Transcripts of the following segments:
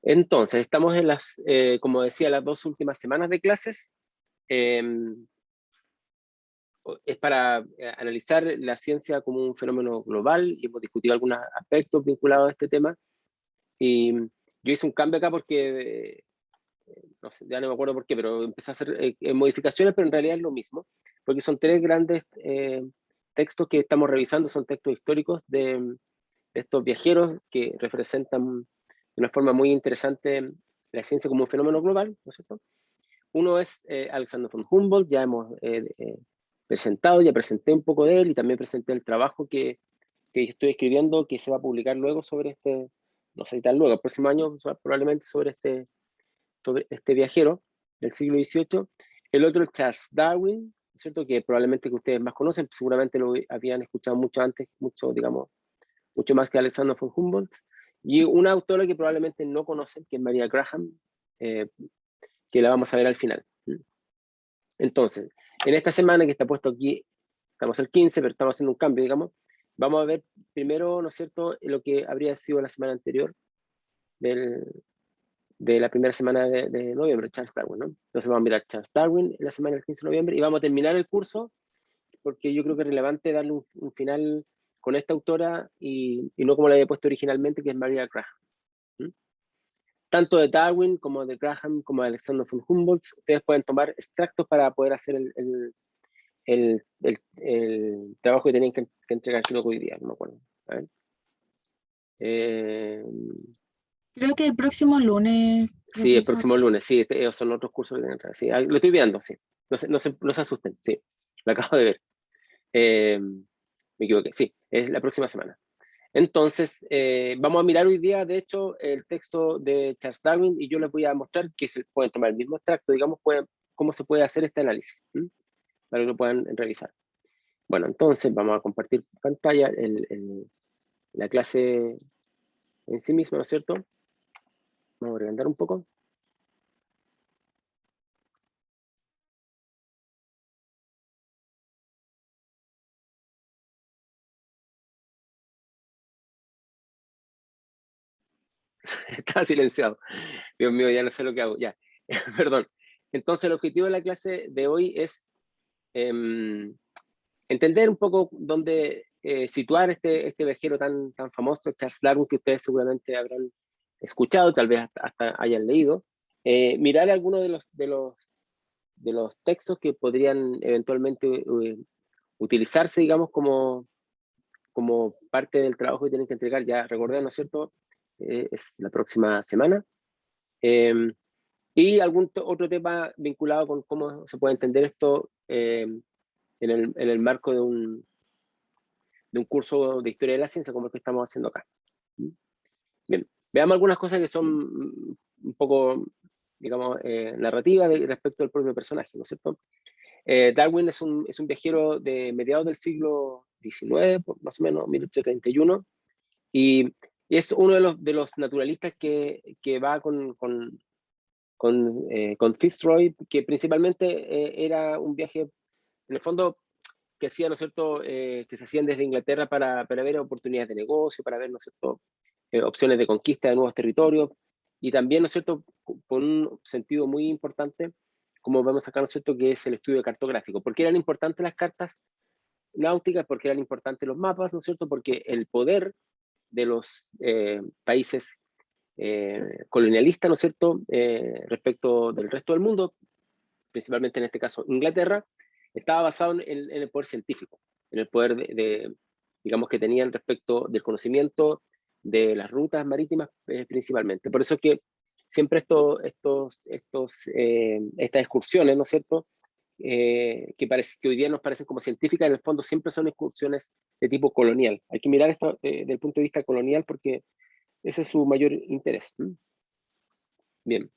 Entonces, estamos en las, como decía, las 2 últimas semanas de clases. Es para analizar la ciencia como un fenómeno global y hemos discutido algunos aspectos vinculados a este tema. Y yo hice un cambio acá porque, no sé, ya no me acuerdo por qué, pero empecé a hacer modificaciones, pero en realidad es lo mismo, porque son 3 grandes textos que estamos revisando, son textos históricos de estos viajeros que representan de una forma muy interesante la ciencia como un fenómeno global, ¿no es cierto? Uno es Alexander von Humboldt, ya hemos presentado, ya presenté un poco de él y también presenté el trabajo que estoy escribiendo, que se va a publicar luego sobre este, no sé si tal luego, el próximo año probablemente sobre este viajero del siglo XVIII. El otro es Charles Darwin, ¿cierto? Que probablemente que ustedes más conocen, seguramente lo habían escuchado mucho antes, mucho, digamos, mucho más que Alexander von Humboldt. Y una autora que probablemente no conocen, que es Maria Graham, que la vamos a ver al final. Entonces, en esta semana que está puesto aquí, estamos el 15, pero estamos haciendo un cambio, digamos, vamos a ver primero, ¿no es cierto?, lo que habría sido la semana anterior de la primera semana de noviembre, Charles Darwin, ¿no? Entonces vamos a mirar Charles Darwin en la semana del 15 de noviembre y vamos a terminar el curso porque yo creo que es relevante darle un final con esta autora y no como la había puesto originalmente, que es Maria Graham. Tanto de Darwin como de Graham como de Alexander von Humboldt, ustedes pueden tomar extractos para poder hacer el trabajo que tenían que entregar hoy día, no me acuerdo. A ver. Creo que el próximo lunes. Sí, el próximo lunes, sí, son otros cursos que tienen que entregar. Sí, lo estoy viendo, sí. No se asusten, sí, lo acabo de ver. Me equivoqué, sí, es la próxima semana. Entonces, vamos a mirar hoy día, de hecho, el texto de Charles Darwin y yo les voy a mostrar que se pueden tomar el mismo extracto, digamos, cómo se puede hacer este análisis, para que lo puedan revisar. Bueno, entonces vamos a compartir pantalla, la clase en sí misma, ¿no es cierto? Vamos a agrandar un poco. Estaba silenciado. Dios mío, ya no sé lo que hago. Ya, perdón. Entonces, el objetivo de la clase de hoy es entender un poco dónde situar este viajero tan famoso, Charles Darwin, que ustedes seguramente habrán escuchado, tal vez hasta hayan leído. Mirar algunos de los textos que podrían eventualmente utilizarse, digamos, como parte del trabajo que tienen que entregar. Ya recordé, ¿no es cierto? Es la próxima semana. Y algún otro tema vinculado con cómo se puede entender esto en el marco de un curso de historia de la ciencia como el que estamos haciendo acá. Bien, veamos algunas cosas que son un poco, digamos, narrativas respecto al propio personaje, ¿no es cierto? Darwin es un viajero de mediados del siglo XIX, más o menos, 1831, y es uno de los naturalistas que va con Fitzroy, que principalmente era un viaje, en el fondo, que hacía, ¿no es cierto?, que se hacían desde Inglaterra para ver oportunidades de negocio, para ver, ¿no es cierto?, opciones de conquista de nuevos territorios, y también, ¿no es cierto?, con un sentido muy importante, como vemos acá, ¿no es cierto?, que es el estudio cartográfico. ¿Por qué eran importantes las cartas náuticas? ¿Por qué eran importantes los mapas? ¿No es cierto? Porque el poder de los países colonialistas, ¿no es cierto?, respecto del resto del mundo, principalmente en este caso Inglaterra, estaba basado en el poder científico, en el poder digamos, que tenían respecto del conocimiento de las rutas marítimas principalmente. Por eso es que siempre estas excursiones, ¿no es cierto?, que hoy día nos parecen como científicas, en el fondo siempre son excursiones de tipo colonial. Hay que mirar esto desde el punto de vista colonial porque ese es su mayor interés. Bien.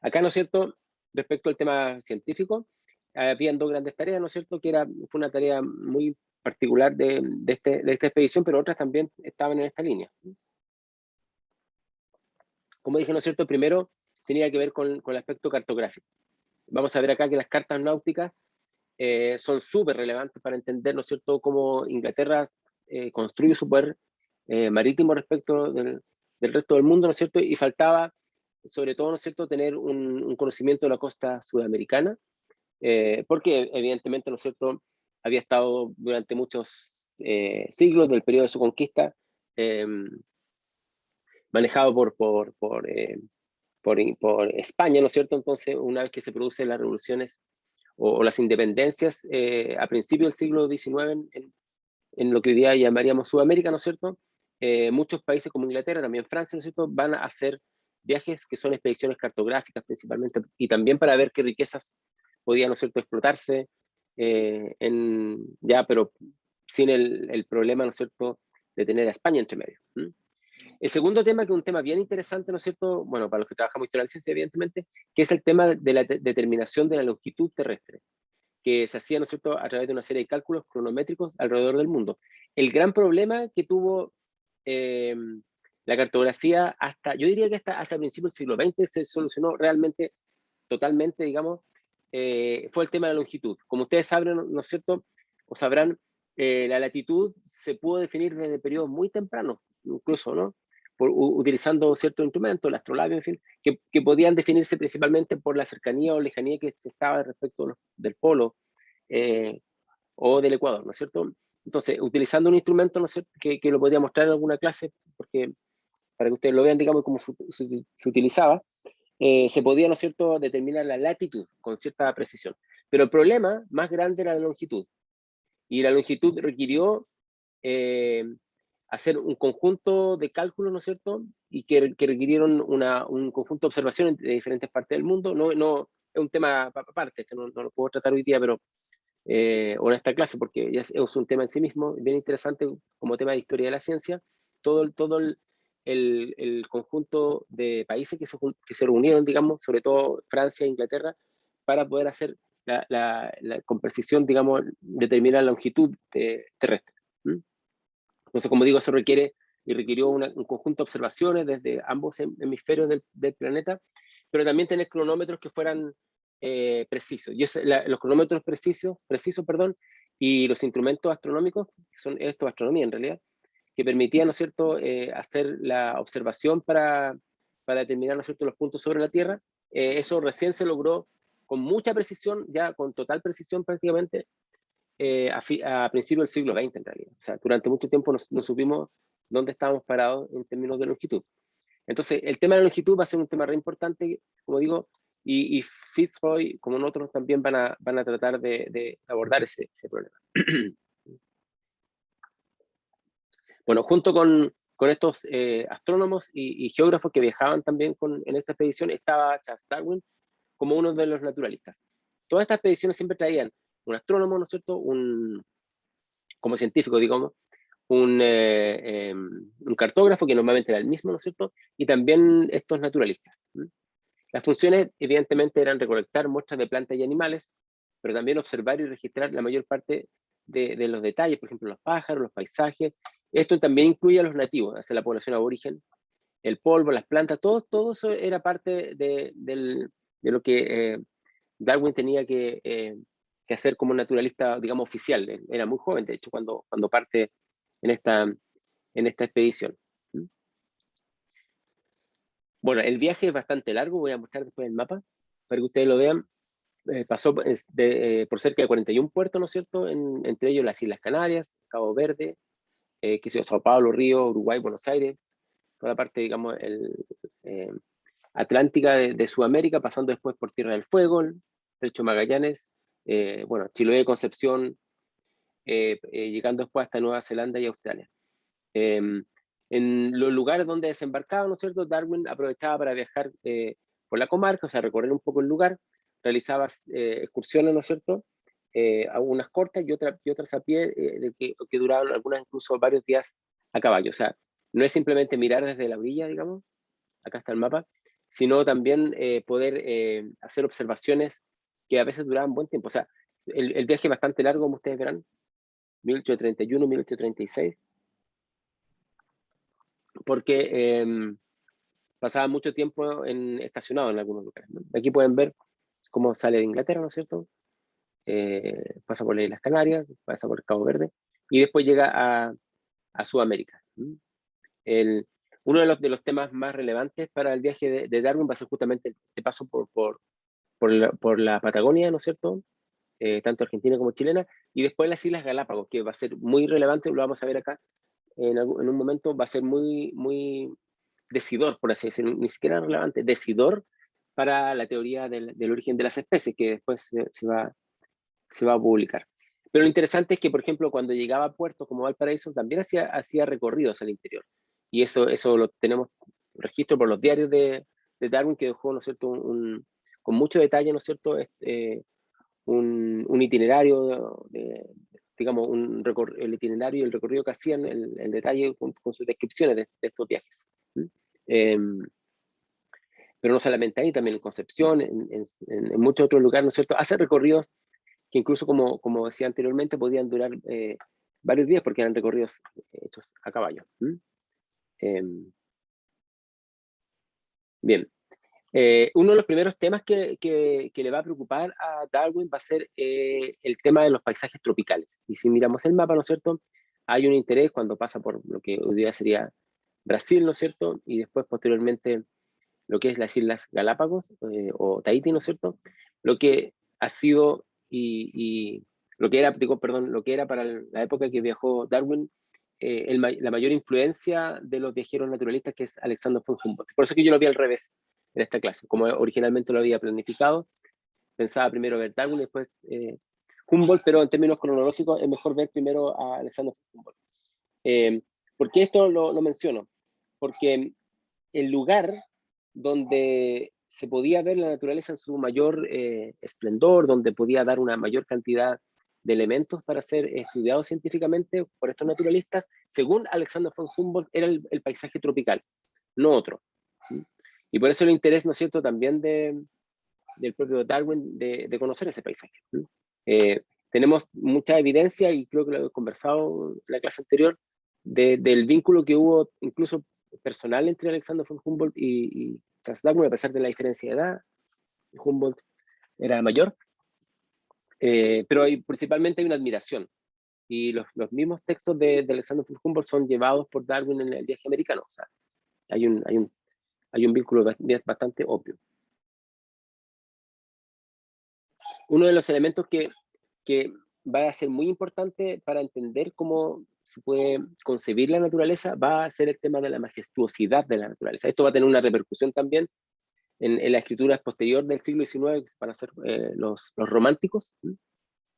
Acá, ¿no es cierto?, respecto al tema científico, habían 2 grandes tareas, ¿no es cierto?, fue una tarea muy particular de esta expedición, pero otras también estaban en esta línea. Como dije, ¿no es cierto?, primero tenía que ver con el aspecto cartográfico. Vamos a ver acá que las cartas náuticas son súper relevantes para entender, ¿no es cierto?, cómo Inglaterra construye su poder marítimo respecto del resto del mundo, ¿no es cierto? Y faltaba, sobre todo, ¿no es cierto?, tener un conocimiento de la costa sudamericana, porque evidentemente, ¿no es cierto?, había estado durante muchos siglos del periodo de su conquista manejado por España, ¿no es cierto? Entonces, una vez que se producen las revoluciones o las independencias a principios del siglo XIX en lo que hoy día llamaríamos Sudamérica, ¿no es cierto? Muchos países como Inglaterra, también Francia, ¿no es cierto?, van a hacer viajes que son expediciones cartográficas principalmente, y también para ver qué riquezas podían, ¿no es cierto?, explotarse, pero sin el problema, ¿no es cierto?, de tener a España entre medio. El segundo tema, que es un tema bien interesante, ¿no es cierto?, bueno, para los que trabajamos historia de la ciencia, evidentemente, que es el tema de la determinación de la longitud terrestre, que se hacía, ¿no es cierto?, a través de una serie de cálculos cronométricos alrededor del mundo. El gran problema que tuvo la cartografía yo diría que hasta principios del siglo XX se solucionó realmente, totalmente, digamos, fue el tema de la longitud. Como ustedes saben, ¿no es cierto?, o sabrán, la latitud se pudo definir desde periodos muy tempranos, incluso, ¿no?, utilizando ciertos instrumentos, el astrolabio, en fin, que podían definirse principalmente por la cercanía o lejanía que se estaba respecto del polo o del Ecuador, ¿no es cierto? Entonces, utilizando un instrumento, ¿no es cierto?, que lo podría mostrar en alguna clase, porque para que ustedes lo vean, digamos, cómo se utilizaba, se podía, ¿no es cierto?, determinar la latitud con cierta precisión. Pero el problema más grande era la longitud. Y la longitud requirió hacer un conjunto de cálculos, ¿no es cierto?, y que requirieron un conjunto de observaciones de diferentes partes del mundo. No, es un tema aparte, que no lo puedo tratar hoy día, pero o en esta clase, porque ya es un tema en sí mismo, bien interesante como tema de historia de la ciencia, todo el conjunto de países que se reunieron, digamos, sobre todo Francia e Inglaterra, para poder hacer con precisión, digamos, determinar la longitud terrestre. Entonces, como digo, eso requirió un conjunto de observaciones desde ambos hemisferios del planeta, pero también tener cronómetros que fueran precisos. Y los cronómetros precisos, perdón, y los instrumentos astronómicos, que son esto, astronomía en realidad, que permitían, ¿no es cierto?, hacer la observación para determinar, ¿no es cierto?, los puntos sobre la Tierra. Eso recién se logró con mucha precisión, ya con total precisión prácticamente, a principios del siglo XX en realidad. O sea, durante mucho tiempo no supimos dónde estábamos parados en términos de longitud. Entonces, el tema de la longitud va a ser un tema re importante, como digo, y Fitzroy, como nosotros, también van a tratar de abordar ese problema. Bueno, junto con estos astrónomos y geógrafos que viajaban también en esta expedición, estaba Charles Darwin como uno de los naturalistas. Todas estas expediciones siempre traían un astrónomo, ¿no es cierto?, como científico, digamos, un cartógrafo, que normalmente era el mismo, ¿no es cierto?, y también estos naturalistas. Las funciones, evidentemente, eran recolectar muestras de plantas y animales, pero también observar y registrar la mayor parte de los detalles, por ejemplo, los pájaros, los paisajes. Esto también incluye a los nativos, hacia la población aborigen, el polvo, las plantas, todo eso era parte de lo que Darwin tenía que hacer como naturalista, digamos, oficial. Él era muy joven, de hecho, cuando parte en esta expedición. Bueno, el viaje es bastante largo, voy a mostrar después el mapa para que ustedes lo vean. Pasó por cerca de 41 puertos, ¿no es cierto?, entre ellos las Islas Canarias, Cabo Verde, Sao Paulo, Río, Uruguay, Buenos Aires, toda la parte, digamos, atlántica de Sudamérica, pasando después por Tierra del Fuego, el Estrecho Magallanes, bueno, Chiloé, Concepción, llegando después hasta Nueva Zelanda y Australia. En los lugares donde desembarcaba, ¿no es cierto?, Darwin aprovechaba para viajar por la comarca, o sea, recorrer un poco el lugar, realizaba excursiones, ¿no es cierto?, algunas cortas y otras a pie, que duraban algunas incluso varios días a caballo. O sea, no es simplemente mirar desde la orilla, digamos, acá está el mapa, sino también poder hacer observaciones que a veces duraban buen tiempo. O sea, el viaje es bastante largo, como ustedes verán, 1831, 1836, porque pasaba mucho tiempo estacionado en algunos lugares, ¿no? Aquí pueden ver cómo sale de Inglaterra, ¿no es cierto? Pasa por las Islas Canarias, pasa por Cabo Verde, y después llega a Sudamérica. uno de los temas más relevantes para el viaje de Darwin va a ser justamente este paso por la Patagonia, ¿no es cierto? Tanto argentina como chilena, y después las Islas Galápagos, que va a ser muy relevante, lo vamos a ver acá, en un momento va a ser muy decidor, por así decirlo, ni siquiera relevante, decidor para la teoría del origen de las especies, que después se va a publicar. Pero lo interesante es que, por ejemplo, cuando llegaba a puertos como Valparaíso, también hacía recorridos al interior. Y eso lo tenemos registro por los diarios de Darwin, que dejó, ¿no es cierto?, con mucho detalle, ¿no es cierto?, un itinerario, digamos, el itinerario y el recorrido que hacían, el detalle con sus descripciones de estos viajes. Pero no solamente ahí, también en Concepción, en muchos otros lugares, ¿no es cierto?, hace recorridos que incluso, como decía anteriormente, podían durar varios días porque eran recorridos hechos a caballo. Bien. Uno de los primeros temas que le va a preocupar a Darwin va a ser el tema de los paisajes tropicales. Y si miramos el mapa, ¿no es cierto?, hay un interés cuando pasa por lo que hoy día sería Brasil, ¿no es cierto?, y después posteriormente lo que es las Islas Galápagos o Tahití, ¿no es cierto?, lo que ha sido y lo que era, perdón, lo que era para la época que viajó Darwin, la mayor influencia de los viajeros naturalistas, que es Alexander von Humboldt. Por eso que yo lo vi al revés en esta clase, como originalmente lo había planificado. Pensaba primero ver Darwin y después Humboldt, pero en términos cronológicos es mejor ver primero a Alexander von Humboldt. ¿Por qué esto lo menciono? Porque el lugar donde se podía ver la naturaleza en su mayor esplendor, donde podía dar una mayor cantidad de elementos para ser estudiados científicamente por estos naturalistas, según Alexander von Humboldt, era el paisaje tropical, no otro. Y por eso el interés, ¿no es cierto?, también del propio Darwin de conocer ese paisaje. Tenemos mucha evidencia, y creo que lo he conversado en la clase anterior, del vínculo que hubo incluso personal entre Alexander von Humboldt y Charles Darwin, a pesar de la diferencia de edad. Humboldt era mayor, pero principalmente hay una admiración. Y los mismos textos de Alexander von Humboldt son llevados por Darwin en el viaje americano. O sea, hay un vínculo bastante obvio. Uno de los elementos que va a ser muy importante para entender cómo se puede concebir la naturaleza va a ser el tema de la majestuosidad de la naturaleza. Esto va a tener una repercusión también en la escritura posterior del siglo XIX, que van a ser los románticos,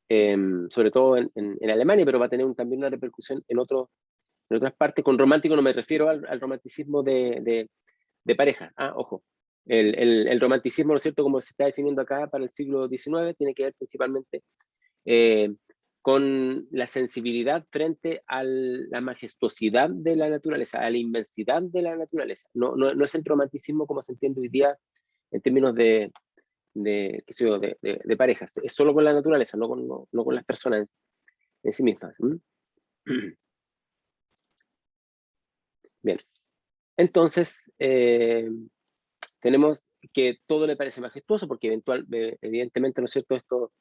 sobre todo en Alemania, pero va a tener también una repercusión en otras partes. Con romántico no me refiero al romanticismo de pareja, ojo. El romanticismo, ¿no es cierto?, como se está definiendo acá para el siglo XIX, tiene que ver principalmente con la sensibilidad frente a la majestuosidad de la naturaleza, a la inmensidad de la naturaleza. No es el romanticismo como se entiende hoy día en términos de parejas. Es solo con la naturaleza, no con las personas en sí mismas. Bien. Entonces, tenemos que todo le parece majestuoso porque evidentemente, ¿no es cierto?, esto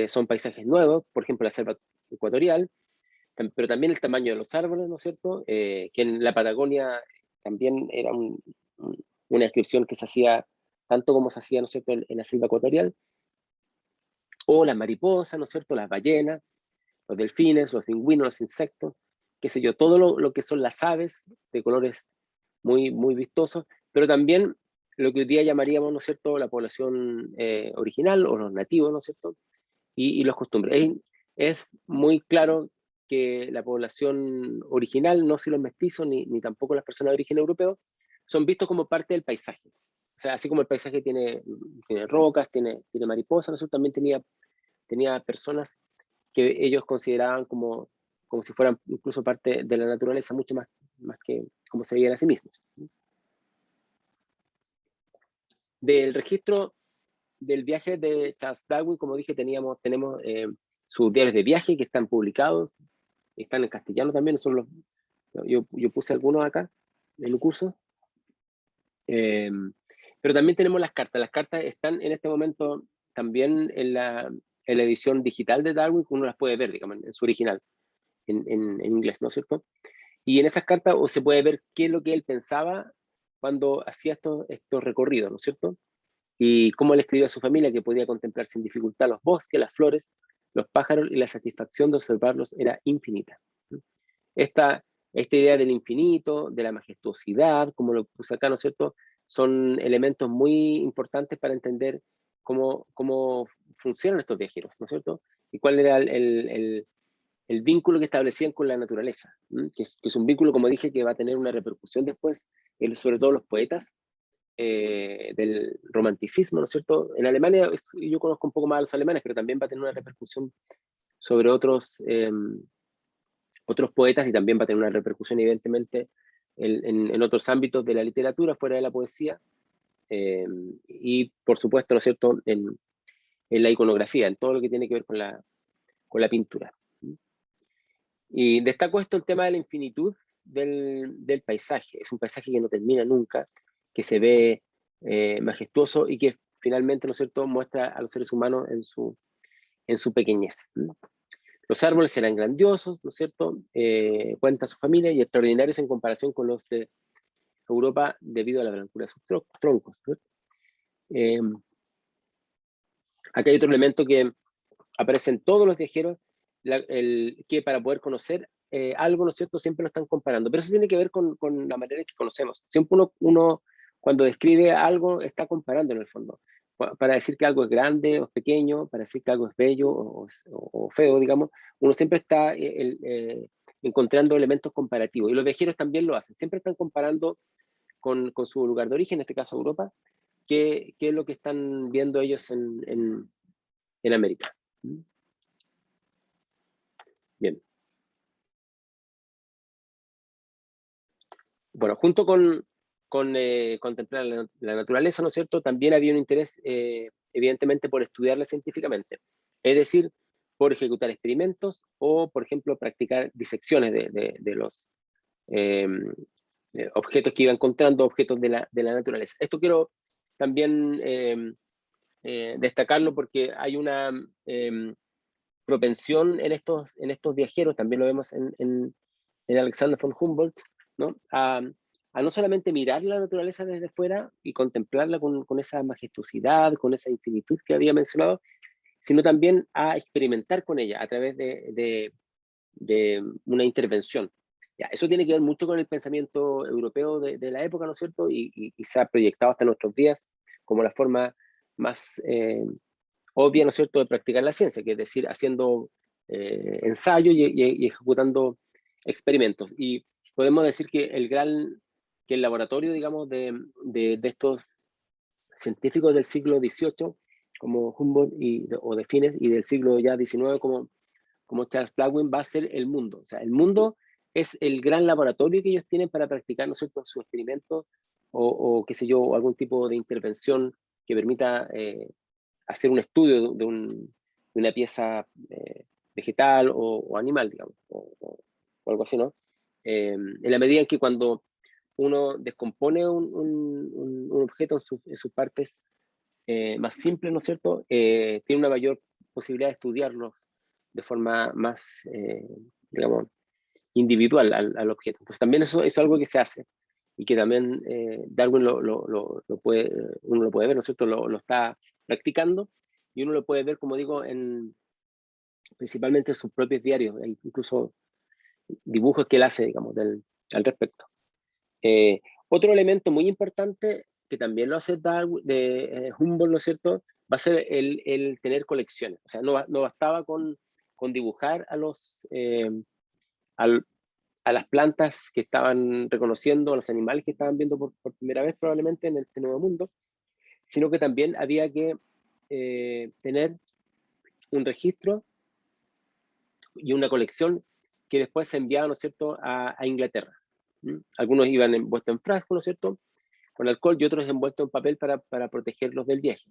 son paisajes nuevos, por ejemplo, la selva ecuatorial, pero también el tamaño de los árboles, ¿no es cierto?, que en la Patagonia también era una descripción que se hacía tanto como se hacía, ¿no es cierto?, en la selva ecuatorial, o las mariposas, ¿no es cierto?, las ballenas, los delfines, los pingüinos, los insectos, qué sé yo, todo lo que son las aves de colores muy vistosos, pero también lo que hoy día llamaríamos, ¿no es cierto?, la población original o los nativos, ¿no es cierto?, y los costumbres. Es muy claro que la población original, no si los mestizos ni tampoco las personas de origen europeo, son vistos como parte del paisaje. O sea, así como el paisaje tiene rocas, tiene mariposas, ¿no es cierto?, también tenía personas que ellos consideraban como si fueran incluso parte de la naturaleza, mucho más que como se veían a sí mismos. Del registro del viaje de Charles Darwin, como dije, tenemos sus diarios de viaje que están publicados, están en castellano también, yo puse algunos acá en el curso. Pero también tenemos las cartas están en este momento también en la edición digital de Darwin, que uno las puede ver, digamos, en su original, en inglés, ¿no es cierto? Y en esas cartas se puede ver qué es lo que él pensaba cuando hacía estos recorridos, ¿no es cierto? Y cómo él escribió a su familia que podía contemplar sin dificultad los bosques, las flores, los pájaros, y la satisfacción de observarlos era infinita. Esta idea del infinito, de la majestuosidad, como lo puse acá, ¿no es cierto?, son elementos muy importantes para entender cómo funcionan estos viajeros, ¿no es cierto? Y cuál era el vínculo que establecían con la naturaleza, que es un vínculo, como dije, que va a tener una repercusión después, sobre todo los poetas del romanticismo, ¿no es cierto? En Alemania, yo conozco un poco más a los alemanes, pero también va a tener una repercusión sobre otros poetas, y también va a tener una repercusión evidentemente en otros ámbitos de la literatura, fuera de la poesía, y por supuesto, ¿no es cierto?, en la iconografía, en todo lo que tiene que ver con la pintura. Y destaco esto, el tema de la infinitud del paisaje. Es un paisaje que no termina nunca, que se ve majestuoso y que finalmente, ¿no es cierto?, muestra a los seres humanos en su pequeñez. Los árboles eran grandiosos, ¿no es cierto?, cuenta su familia, y extraordinarios en comparación con los de Europa debido a la blancura de sus troncos, ¿no? Acá hay otro elemento que aparece en todos los viajeros, que para poder conocer algo, ¿no es cierto?, siempre lo están comparando, pero eso tiene que ver con la manera en que conocemos. Siempre uno cuando describe algo está comparando en el fondo, para decir que algo es grande o es pequeño, para decir que algo es bello o feo, digamos, uno siempre está encontrando elementos comparativos, y los viajeros también lo hacen, siempre están comparando con su lugar de origen, en este caso Europa, qué es lo que están viendo ellos en América. Bien. Bueno, junto con contemplar la naturaleza, ¿no es cierto?, también había un interés, evidentemente, por estudiarla científicamente. Es decir, por ejecutar experimentos o, por ejemplo, practicar disecciones de los objetos que iba encontrando, objetos de la naturaleza. Esto quiero también destacarlo porque hay una propensión en estos viajeros, también lo vemos en Alexander von Humboldt, ¿no? A no solamente mirar la naturaleza desde fuera y contemplarla con esa majestuosidad, con esa infinitud que había mencionado, sino también a experimentar con ella a través de una intervención. Ya, eso tiene que ver mucho con el pensamiento europeo de la época, ¿no es cierto? Y se ha proyectado hasta nuestros días como la forma más obvia, ¿no es cierto?, de practicar la ciencia, que es decir, haciendo ensayos y ejecutando experimentos. Y podemos decir que el laboratorio, digamos, de estos científicos del siglo XVIII, como Humboldt o de fines, y del siglo ya XIX, como Charles Darwin, va a ser el mundo. O sea, el mundo es el gran laboratorio que ellos tienen para practicar, ¿no es cierto?, sus experimentos o qué sé yo, algún tipo de intervención que permita hacer un estudio de una pieza vegetal o animal, digamos, o algo así, ¿no? En la medida en que cuando uno descompone un objeto en sus partes más simples, ¿no es cierto?, tiene una mayor posibilidad de estudiarlos de forma más, digamos, individual al objeto. Entonces también eso es algo que se hace y que también Darwin uno lo puede ver, ¿no es cierto?, lo está practicando, y uno lo puede ver, como digo, principalmente en sus propios diarios, hay incluso dibujos que él hace, digamos, al respecto. Otro elemento muy importante que también lo hace Humboldt, ¿no es cierto?, va a ser el tener colecciones. O sea, no bastaba con dibujar a las plantas que estaban reconociendo, a los animales que estaban viendo por primera vez probablemente en este nuevo mundo, sino que también había que tener un registro y una colección que después se enviaba, ¿no es cierto?, a Inglaterra. Algunos iban envueltos en frasco, ¿no es cierto?, con alcohol, y otros envueltos en papel para protegerlos del viaje.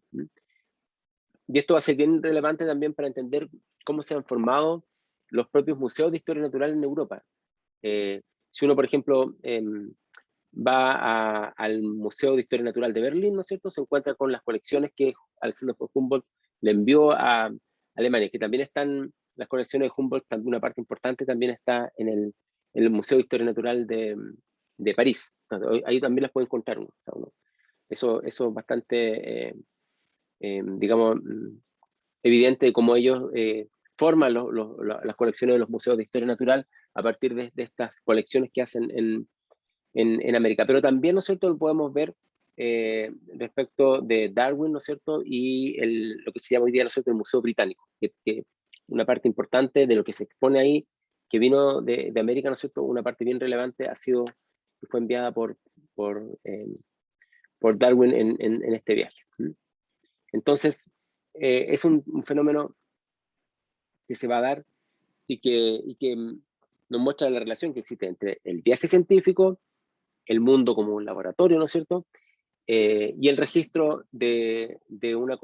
Y esto va a ser bien relevante también para entender cómo se han formado los propios museos de historia natural en Europa. Si uno, por ejemplo, va al Museo de Historia Natural de Berlín, ¿no es cierto?, se encuentra con las colecciones que Alexander von Humboldt le envió a Alemania, que también están, las colecciones de Humboldt, una parte importante también está en el Museo de Historia Natural de París. Entonces, ahí también las pueden encontrar uno. O sea, eso es bastante, digamos, evidente de cómo ellos forman las colecciones de los museos de historia natural a partir de estas colecciones que hacen en América. Pero también, ¿no es cierto?, lo podemos ver respecto de Darwin, ¿no es cierto?, y lo que se llama hoy día, ¿no es cierto?, el Museo Británico, que una parte importante de lo que se expone ahí, que vino de América, ¿no es cierto?, una parte bien relevante fue enviada por Darwin en este viaje. Entonces, es un fenómeno que se va a dar y que nos muestra la relación que existe entre el viaje científico, el mundo como un laboratorio, ¿no es cierto?, y el registro de una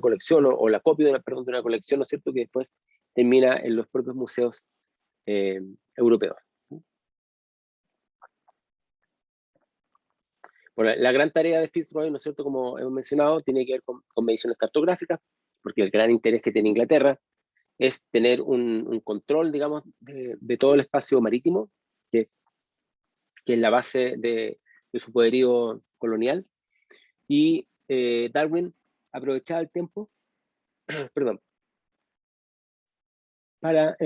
colección o la copia de una colección, ¿no es cierto?, que después termina en los propios museos europeos. Bueno, la gran tarea de Fitzroy, ¿no es cierto?, como hemos mencionado, tiene que ver con mediciones cartográficas, porque el gran interés que tiene Inglaterra es tener un control, digamos, de todo el espacio marítimo, que es la base de su poderío colonial. Y Darwin aprovechaba el tiempo perdón, para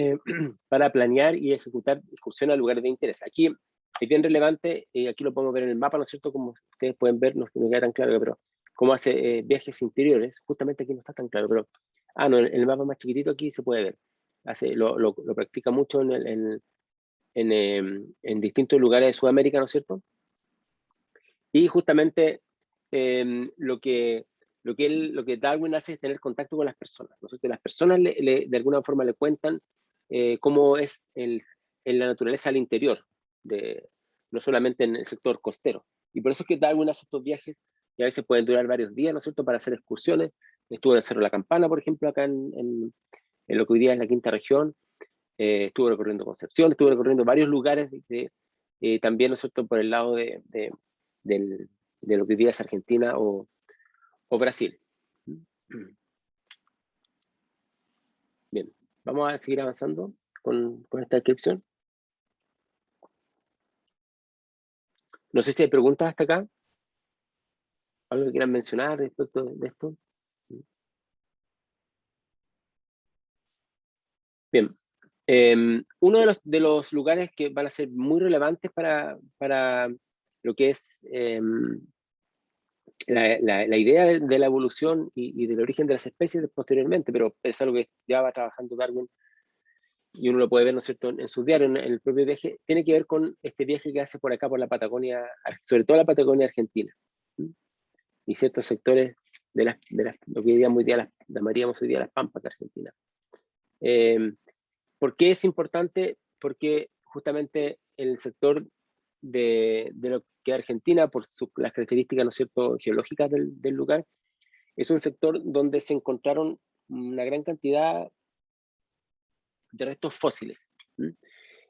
planear y ejecutar excursiones a lugares de interés. Aquí es bien relevante, aquí lo podemos ver en el mapa, ¿no es cierto? Como ustedes pueden ver, no queda tan claro, pero cómo hace viajes interiores. Justamente aquí no está tan claro, pero no, en el mapa más chiquitito aquí se puede ver. Lo practica mucho en distintos lugares de Sudamérica, ¿no es cierto? Y justamente lo que Darwin hace es tener contacto con las personas, ¿no es cierto? Las personas de alguna forma le cuentan cómo es en la naturaleza al interior, no solamente en el sector costero. Y por eso es que Darwin hace estos viajes que a veces pueden durar varios días, ¿no es cierto?, para hacer excursiones. Estuvo en el Cerro de la Campana, por ejemplo, acá en lo que hoy día es la quinta región. Estuvo recorriendo Concepción, estuvo recorriendo varios lugares también, ¿no es cierto?, por el lado de lo que hoy día es Argentina o Brasil. Bien, vamos a seguir avanzando con esta descripción. No sé si hay preguntas hasta acá. ¿Algo que quieran mencionar respecto de esto? Bien. Uno de los lugares que van a ser muy relevantes para lo que es la idea de la evolución y del origen de las especies posteriormente, pero es algo que ya va trabajando Darwin y uno lo puede ver, ¿no es cierto?, en sus diarios, en el propio viaje, tiene que ver con este viaje que hace por acá, por la Patagonia, sobre todo la Patagonia Argentina, y ciertos sectores de lo que diríamos hoy día, llamaríamos hoy día las Pampas de Argentina. ¿Por qué es importante? Porque justamente el sector de lo que es Argentina, por las características, ¿no es cierto?, geológicas del lugar, es un sector donde se encontraron una gran cantidad de restos fósiles.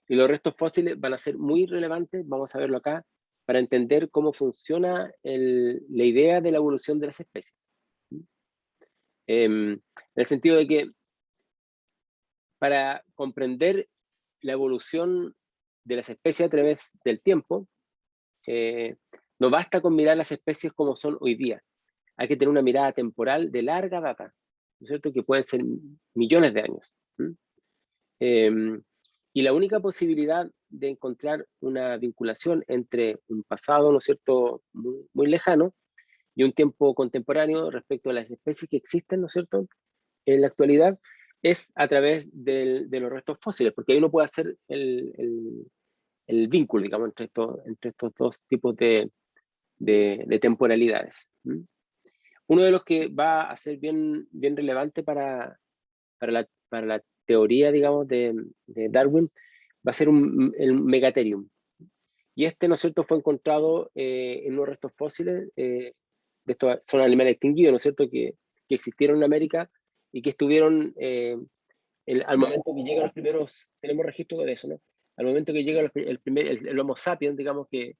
Y los restos fósiles van a ser muy relevantes, vamos a verlo acá, para entender cómo funciona la idea de la evolución de las especies. En el sentido de que para comprender la evolución de las especies a través del tiempo, no basta con mirar las especies como son hoy día. Hay que tener una mirada temporal de larga data, ¿no es cierto?, que pueden ser millones de años. Y la única posibilidad de encontrar una vinculación entre un pasado, ¿no es cierto?, muy, muy lejano y un tiempo contemporáneo respecto a las especies que existen, ¿no es cierto?, en la actualidad, es a través de los restos fósiles, porque ahí uno puede hacer el vínculo, digamos, entre estos dos tipos de temporalidades. Uno de los que va a ser bien relevante para la teoría, digamos, de Darwin, va a ser el Megatherium. Y ¿no es cierto?, fue encontrado en unos restos fósiles, estos son animales extinguidos, ¿no es cierto?, que existieron en América y que estuvieron, al momento que llegan los primeros, tenemos registro de eso, ¿no?, al momento que llega el Homo sapiens, digamos, que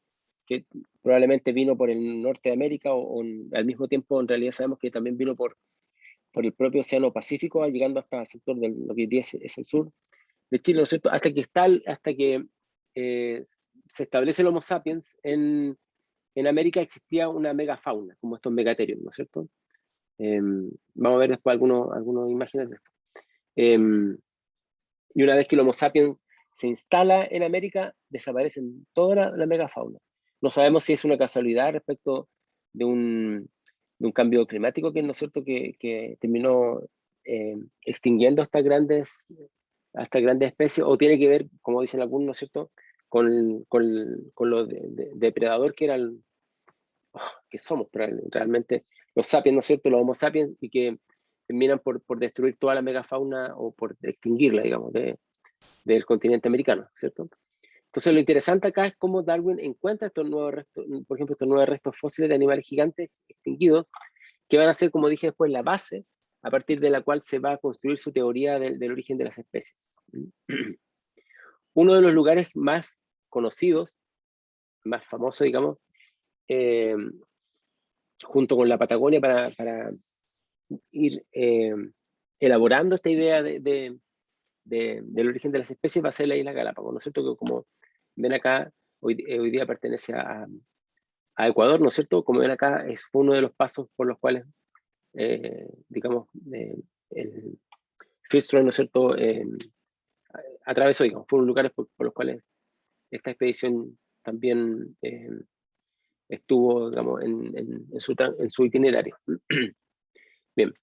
probablemente vino por el norte de América al mismo tiempo en realidad sabemos que también vino por el propio Océano Pacífico, llegando hasta el sector de lo que hoy día es el sur, Chile, ¿no es cierto? Hasta que se establece el Homo sapiens en América existía una megafauna, como estos megatherium, ¿no es cierto? Vamos a ver después algunas imágenes de esto. Y una vez que el Homo sapiens se instala en América, desaparecen toda la megafauna. No sabemos si es una casualidad respecto de un cambio climático que, ¿no es cierto?, que terminó extinguiendo estas grandes especies, o tiene que ver, como dicen algunos, ¿no es cierto?, con lo depredador que eran, que somos realmente los sapiens, ¿no es cierto?, los Homo sapiens, y que terminan por destruir toda la megafauna o por extinguirla, digamos, del continente americano, ¿cierto? Entonces lo interesante acá es cómo Darwin encuentra estos nuevos restos, por ejemplo, estos nuevos restos fósiles de animales gigantes extinguidos, que van a ser, como dije después, la base a partir de la cual se va a construir su teoría del origen de las especies. Uno de los lugares más conocidos, más famosos, digamos, junto con la Patagonia para ir elaborando esta idea del origen de las especies, va a ser la isla Galápagos, ¿no es cierto? Que como ven acá, hoy día pertenece a Ecuador, ¿no es cierto? Como ven acá, fue uno de los pasos por los cuales, digamos, el Fitzroy, ¿no es cierto?, atravesó, digamos, fueron lugares por los cuales esta expedición también estuvo, digamos, en su itinerario. Bien,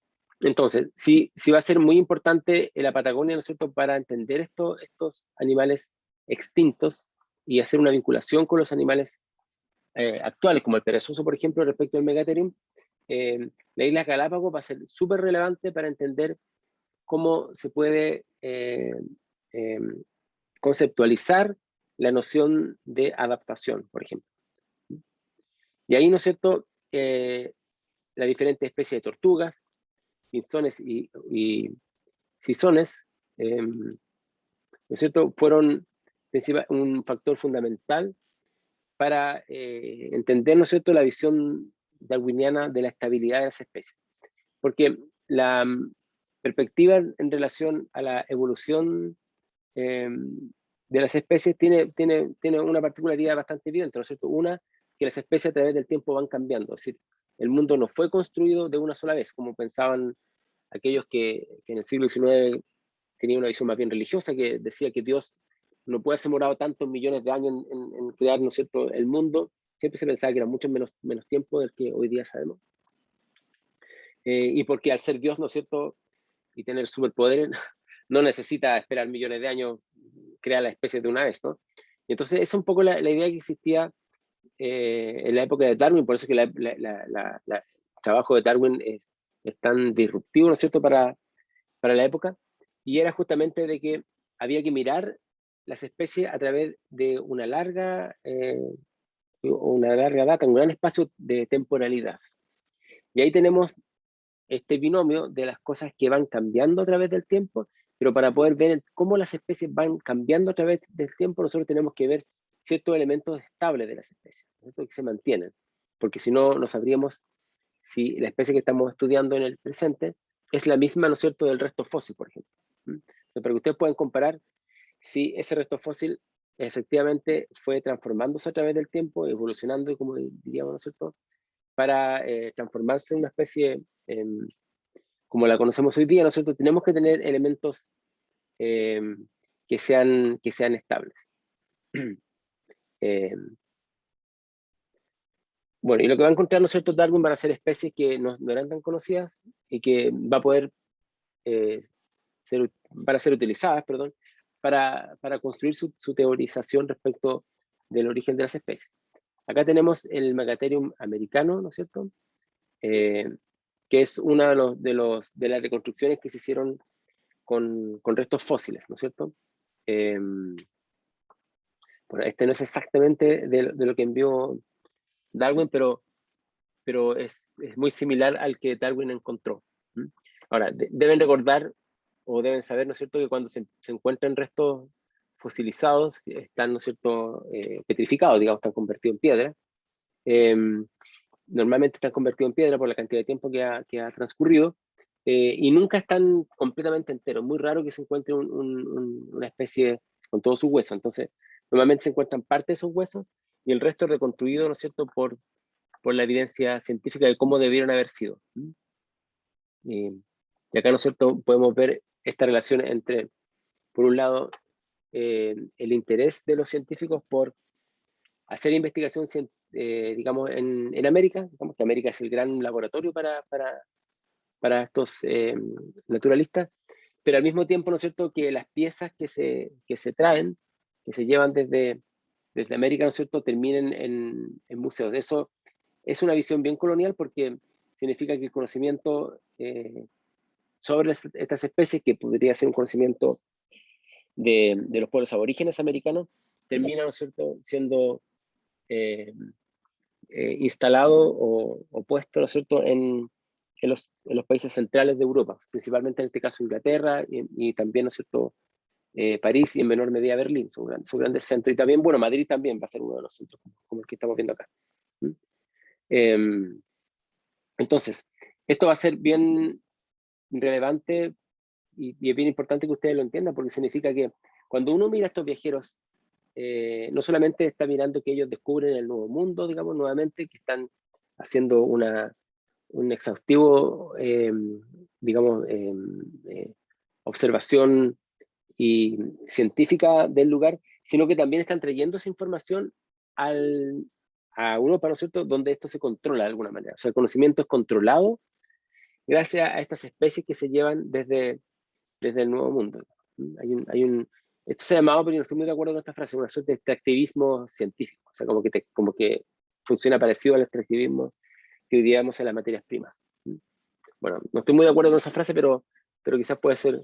entonces, sí va a ser muy importante la Patagonia, ¿no es cierto?, para entender estos animales extintos y hacer una vinculación con los animales actuales, como el perezoso, por ejemplo, respecto al Megatherium. La isla Galápagos va a ser súper relevante para entender cómo se puede conceptualizar la noción de adaptación, por ejemplo. Y ahí, ¿no es cierto?, las diferentes especies de tortugas, pinzones y sisones, ¿no es cierto?, fueron un factor fundamental para entender, ¿no es cierto?, la visión darwiniana de la estabilidad de las especies. Porque la perspectiva en relación a la evolución de las especies tiene una particularidad bastante evidente, ¿no es cierto? Una, que las especies a través del tiempo van cambiando, es decir, el mundo no fue construido de una sola vez, como pensaban aquellos que en el siglo XIX tenían una visión más bien religiosa, que decía que Dios no puede haber demorado tantos millones de años en crear, ¿no es cierto?, el mundo. Siempre se pensaba que era mucho menos tiempo del que hoy día sabemos. Y porque al ser Dios, ¿no es cierto?, y tener superpoderes, no necesita esperar millones de años, crear la especie de una vez, ¿no? Y entonces, esa es un poco la idea que existía en la época de Darwin, por eso que el trabajo de Darwin es tan disruptivo, ¿no es cierto?, para la época, y era justamente de que había que mirar las especies a través de una larga data, un gran espacio de temporalidad. Y ahí tenemos este binomio de las cosas que van cambiando a través del tiempo, pero para poder ver cómo las especies van cambiando a través del tiempo, nosotros tenemos que ver ciertos elementos estables de las especies, ¿cierto?, que se mantienen, porque si no, no sabríamos si la especie que estamos estudiando en el presente es la misma, ¿no es cierto?, del resto fósil, por ejemplo. Para que ustedes puedan comparar si ese resto fósil efectivamente fue transformándose a través del tiempo, evolucionando, como diríamos, ¿no es cierto?, para transformarse en una especie como la conocemos hoy día, ¿no es cierto? Tenemos que tener elementos que sean estables. Bueno, y lo que va a encontrar, ¿no es cierto?, Darwin van a ser especies que no eran tan conocidas y que va a poder para ser utilizadas, perdón, para construir su teorización respecto del origen de las especies. Acá tenemos el Megatherium americano, ¿no es cierto?, que es una de las reconstrucciones que se hicieron con restos fósiles, ¿no es cierto? Bueno, este no es exactamente de lo que envió Darwin, pero es muy similar al que Darwin encontró. Ahora, deben recordar o deben saber, ¿no es cierto?, que cuando se encuentran restos fosilizados, que están, ¿no es cierto?, petrificados, digamos, están convertidos en piedra. Normalmente están convertidos en piedra por la cantidad de tiempo que ha transcurrido, y nunca están completamente enteros. Muy raro que se encuentre una especie con todos sus huesos. Entonces, normalmente se encuentran parte de esos huesos y el resto reconstruido, ¿no es cierto?, por la evidencia científica de cómo debieron haber sido. Y acá, ¿no es cierto?, podemos ver esta relación entre, por un lado, el interés de los científicos por hacer investigación, digamos, en América, digamos que América es el gran laboratorio para estos naturalistas, pero al mismo tiempo, ¿no es cierto?, que las piezas que se traen, que se llevan desde América, ¿no es cierto?, terminen en museos. Eso es una visión bien colonial porque significa que el conocimiento sobre estas especies, que podría ser un conocimiento de los pueblos aborígenes americanos, termina, ¿no es cierto?, siendo instalado o puesto, ¿no es cierto?, en los países centrales de Europa, principalmente en este caso Inglaterra y también, ¿no es cierto?, París y en menor medida Berlín, son grandes centros. Y también, bueno, Madrid también va a ser uno de los centros como el que estamos viendo acá. Entonces, esto va a ser bien relevante y es bien importante que ustedes lo entiendan, porque significa que cuando uno mira a estos viajeros, no solamente está mirando que ellos descubren el nuevo mundo, digamos, nuevamente, que están haciendo un exhaustivo, digamos, observación y científica del lugar, sino que también están trayendo esa información a Europa, ¿no es cierto?, donde esto se controla de alguna manera. O sea, el conocimiento es controlado gracias a estas especies que se llevan desde el Nuevo Mundo. Esto se ha llamado, pero yo no estoy muy de acuerdo con esta frase, una suerte de extractivismo científico, o sea, como que funciona parecido al extractivismo que hoy día vemos en las materias primas. Bueno, no estoy muy de acuerdo con esa frase, pero quizás puede ser,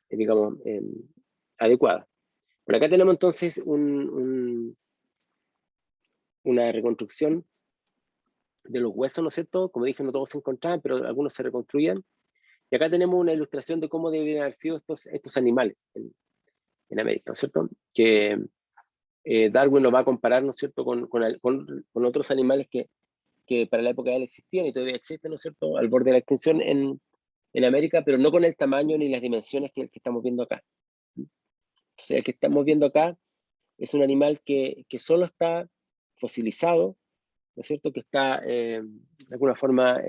digamos, adecuada. Por acá tenemos entonces una reconstrucción de los huesos, ¿no es cierto? Como dije, no todos se encontraban, pero algunos se reconstruían. Y acá tenemos una ilustración de cómo deberían haber sido estos animales en América, ¿no es cierto? Que Darwin lo va a comparar, ¿no es cierto?, con otros animales que para la época de él existían y todavía existen, ¿no es cierto?, al borde de la extinción en América, pero no con el tamaño ni las dimensiones que estamos viendo acá. Entonces, el que estamos viendo acá es un animal que solo está fosilizado, ¿no es cierto?, que está de alguna forma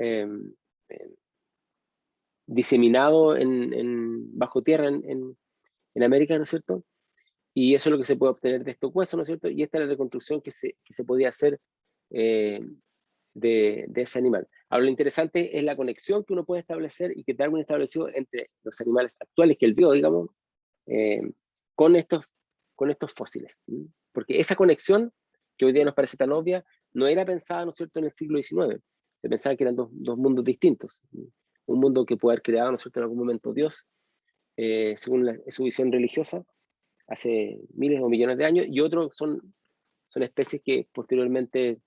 diseminado bajo tierra en América, ¿no es cierto? Y eso es lo que se puede obtener de estos huesos, ¿no es cierto? Y esta es la reconstrucción que se podía hacer de ese animal. Ahora, lo interesante es la conexión que uno puede establecer y que Darwin estableció entre los animales actuales que él vio, digamos, eh, con estos fósiles. Porque esa conexión, que hoy día nos parece tan obvia, no era pensada, ¿no es cierto?, en el siglo XIX. Se pensaba que eran dos mundos distintos. Un mundo que puede haber creado, ¿no es cierto?, en algún momento Dios, según su visión religiosa, hace miles o millones de años, y otros son especies que posteriormente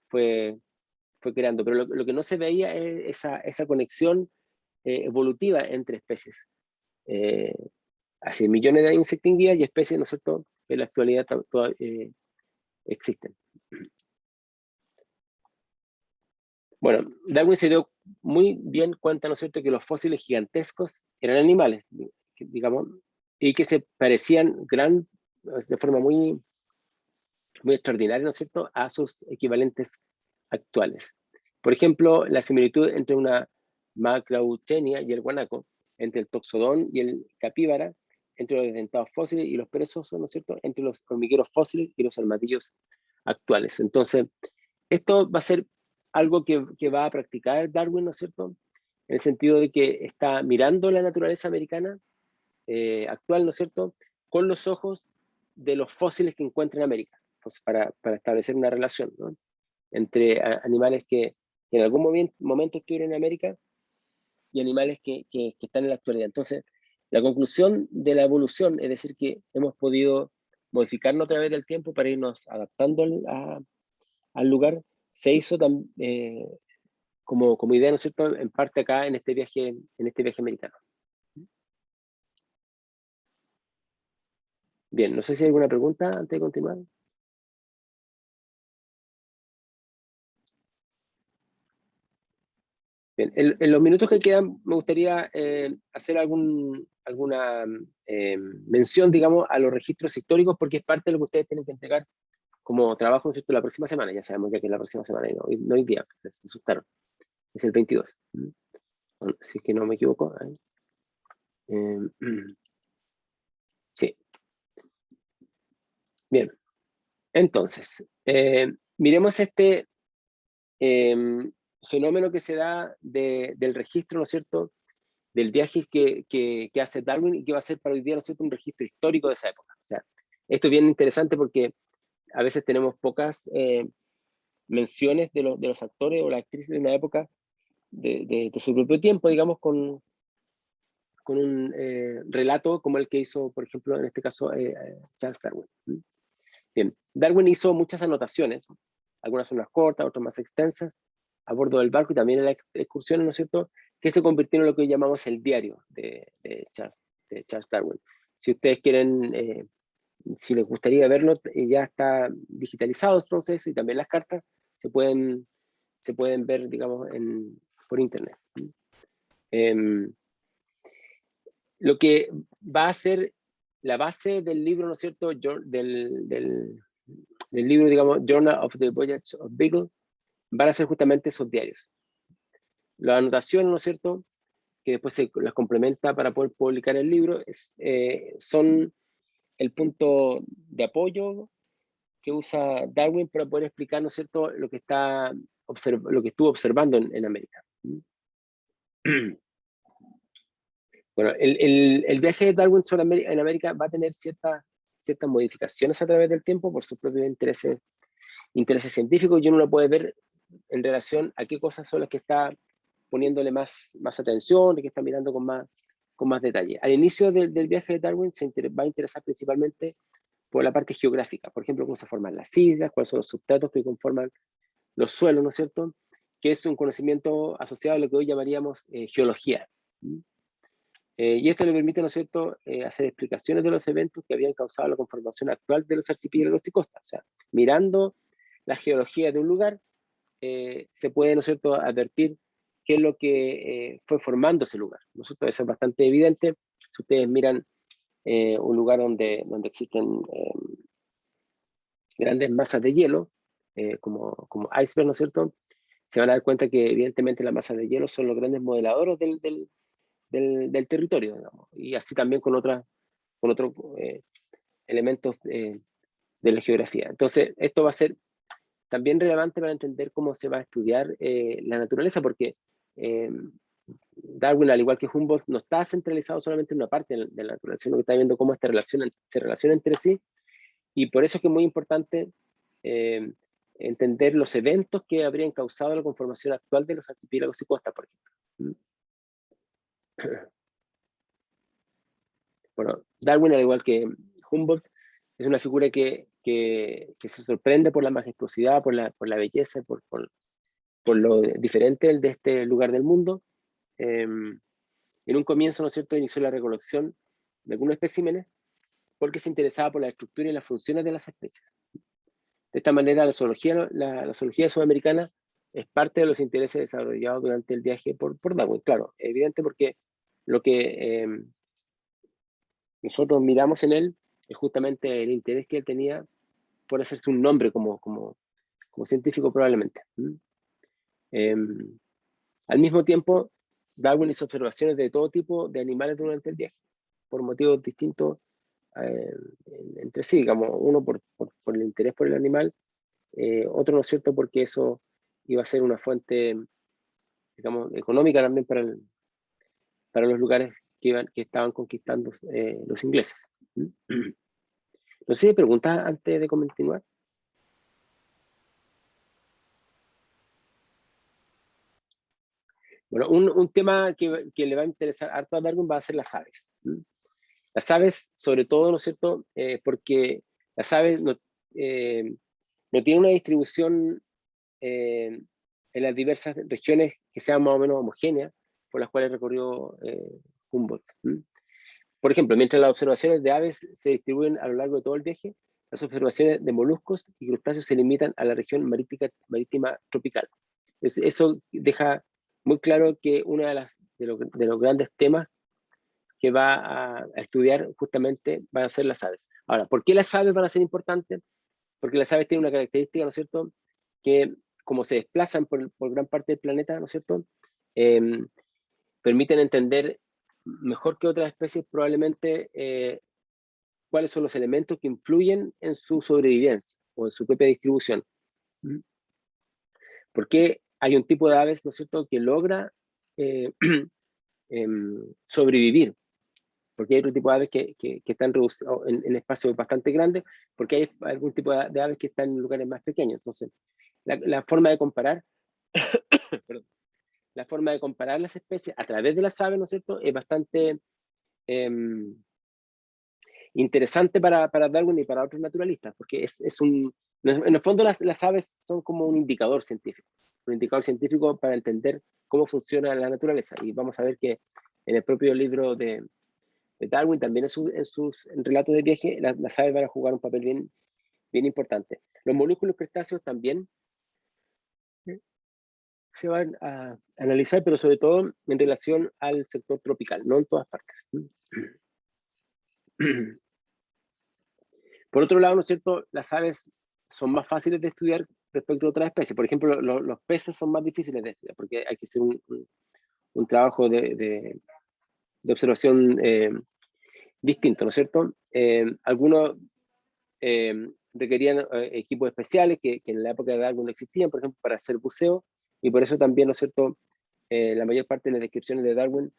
fue creando. Pero lo que no se veía es esa conexión evolutiva entre especies. Hace millones de años se extinguía y especies, ¿no es cierto?, en la actualidad todavía existen. Bueno, Darwin se dio muy bien cuenta, ¿no es cierto?, que los fósiles gigantescos eran animales, digamos, y que se parecían de forma muy, muy extraordinaria, ¿no es cierto?, a sus equivalentes actuales. Por ejemplo, la similitud entre una Macrauchenia y el guanaco, entre el toxodón y el capíbara, entre los dentados fósiles y los perezosos, ¿no es cierto?, entre los hormigueros fósiles y los armadillos actuales. Entonces, esto va a ser algo que va a practicar Darwin, ¿no es cierto?, en el sentido de que está mirando la naturaleza americana actual, ¿no es cierto?, con los ojos de los fósiles que encuentra en América, pues para establecer una relación, ¿no?, entre animales que en algún momento estuvieron en América y animales que están en la actualidad. Entonces, la conclusión de la evolución es decir que hemos podido modificarnos a través del tiempo para irnos adaptando al lugar, se hizo como idea, ¿no es cierto?, en parte acá en este viaje americano. Bien, no sé si hay alguna pregunta antes de continuar. Bien, en los minutos que quedan me gustaría hacer alguna mención, digamos, a los registros históricos, porque es parte de lo que ustedes tienen que entregar como trabajo, ¿no es cierto?, la próxima semana. Ya sabemos ya que es la próxima semana, y no hoy día, pues, se asustaron. Es el 22. Bueno, si es que no me equivoco. Sí. Bien. Entonces, miremos este fenómeno que se da del registro, ¿no es cierto?, del viaje que hace Darwin y que va a ser para hoy día, ¿no es cierto?, un registro histórico de esa época. O sea, esto es bien interesante porque a veces tenemos pocas menciones de los actores o las actrices de una época de su propio tiempo, digamos, con un relato como el que hizo, por ejemplo, en este caso, Charles Darwin. Bien, Darwin hizo muchas anotaciones, algunas son más cortas, otras más extensas, a bordo del barco y también en las excursiones, ¿no es cierto?, que se convirtieron en lo que hoy llamamos el diario de Charles Darwin. Si ustedes quieren, si les gustaría verlo, ya está digitalizado entonces, y también las cartas se pueden ver, digamos, por internet. Lo que va a ser la base del libro, ¿no es cierto?, del libro, digamos, Journal of the Voyage of Beagle, van a ser justamente esos diarios. La anotación, ¿no es cierto?, que después se las complementa para poder publicar el libro, son el punto de apoyo que usa Darwin para poder explicar, ¿no es cierto?, lo que estuvo observando en América. Bueno, el viaje de Darwin en América va a tener ciertas modificaciones a través del tiempo por sus propios intereses científicos, y uno lo puede ver en relación a qué cosas son las que está poniéndole más atención, que está mirando con más detalle. Al inicio del viaje de Darwin va a interesar principalmente por la parte geográfica, por ejemplo, cómo se forman las islas, cuáles son los sustratos que conforman los suelos, ¿no es cierto?, que es un conocimiento asociado a lo que hoy llamaríamos geología. Y esto le permite, ¿no es cierto?, hacer explicaciones de los eventos que habían causado la conformación actual de los archipiélagos y costas. O sea, mirando la geología de un lugar, se puede, ¿no es cierto?, advertir qué es lo que fue formando ese lugar, ¿no es cierto? Eso es bastante evidente. Si ustedes miran un lugar donde existen grandes masas de hielo, como iceberg, ¿no es cierto?, se van a dar cuenta que evidentemente las masas de hielo son los grandes modeladores del territorio, digamos, y así también con otros elementos de la geografía. Entonces, esto va a ser también relevante para entender cómo se va a estudiar la naturaleza, porque Darwin, al igual que Humboldt, no está centralizado solamente en una parte de la naturaleza, sino que está viendo cómo se relaciona entre sí, y por eso es que es muy importante entender los eventos que habrían causado la conformación actual de los archipiélagos y costas, por ejemplo. Bueno, Darwin, al igual que Humboldt, es una figura que se sorprende por la majestuosidad, por la belleza, por lo diferente de este lugar del mundo. En un comienzo, ¿no es cierto?, inició la recolección de algunos especímenes porque se interesaba por la estructura y las funciones de las especies. De esta manera, la zoología sudamericana es parte de los intereses desarrollados durante el viaje por Darwin. Claro, evidente, porque lo que nosotros miramos en él es justamente el interés que él tenía por hacerse un nombre como científico, probablemente. Al mismo tiempo, Darwin hizo observaciones de todo tipo de animales durante el viaje, por motivos distintos entre sí, digamos, uno por el interés por el animal, otro, ¿no es cierto?, porque eso iba a ser una fuente, digamos, económica también para los lugares que estaban conquistando los ingleses. No sé si preguntas antes de continuar. Bueno, un tema que le va a interesar harto a Darwin va a ser las aves. Las aves, sobre todo, ¿no es cierto?, porque las aves no tienen una distribución en las diversas regiones que sean más o menos homogéneas por las cuales recorrió Humboldt. Por ejemplo, mientras las observaciones de aves se distribuyen a lo largo de todo el viaje, las observaciones de moluscos y crustáceos se limitan a la región marítima tropical. Eso deja muy claro que uno de los grandes temas que va a estudiar justamente van a ser las aves. Ahora, ¿por qué las aves van a ser importantes? Porque las aves tienen una característica, ¿no es cierto?, que como se desplazan por gran parte del planeta, ¿no es cierto?, permiten entender mejor que otras especies probablemente cuáles son los elementos que influyen en su sobrevivencia o en su propia distribución. Porque hay un tipo de aves, ¿no es cierto?, que logra sobrevivir, porque hay otro tipo de aves que están reducidos en espacios bastante grandes, porque hay algún tipo de aves que están en lugares más pequeños. Entonces, la forma de comparar, perdón, la forma de comparar las especies a través de las aves, ¿no es cierto?, es bastante interesante para Darwin y para otros naturalistas, porque en el fondo las aves son como un indicador científico para entender cómo funciona la naturaleza. Y vamos a ver que en el propio libro de Darwin, también en sus relatos de viaje, las aves van a jugar un papel bien importante. Los molúsculos crustáceos también se van a analizar, pero sobre todo en relación al sector tropical, no en todas partes. Por otro lado, ¿no es cierto?, las aves son más fáciles de estudiar respecto a otras especies. Por ejemplo, los peces son más difíciles de estudiar, porque hay que hacer un trabajo de observación distinto, ¿no es cierto? Algunos requerían equipos especiales que en la época de Darwin no existían, por ejemplo, para hacer buceo, y por eso también, ¿no es cierto?, la mayor parte de las descripciones de Darwin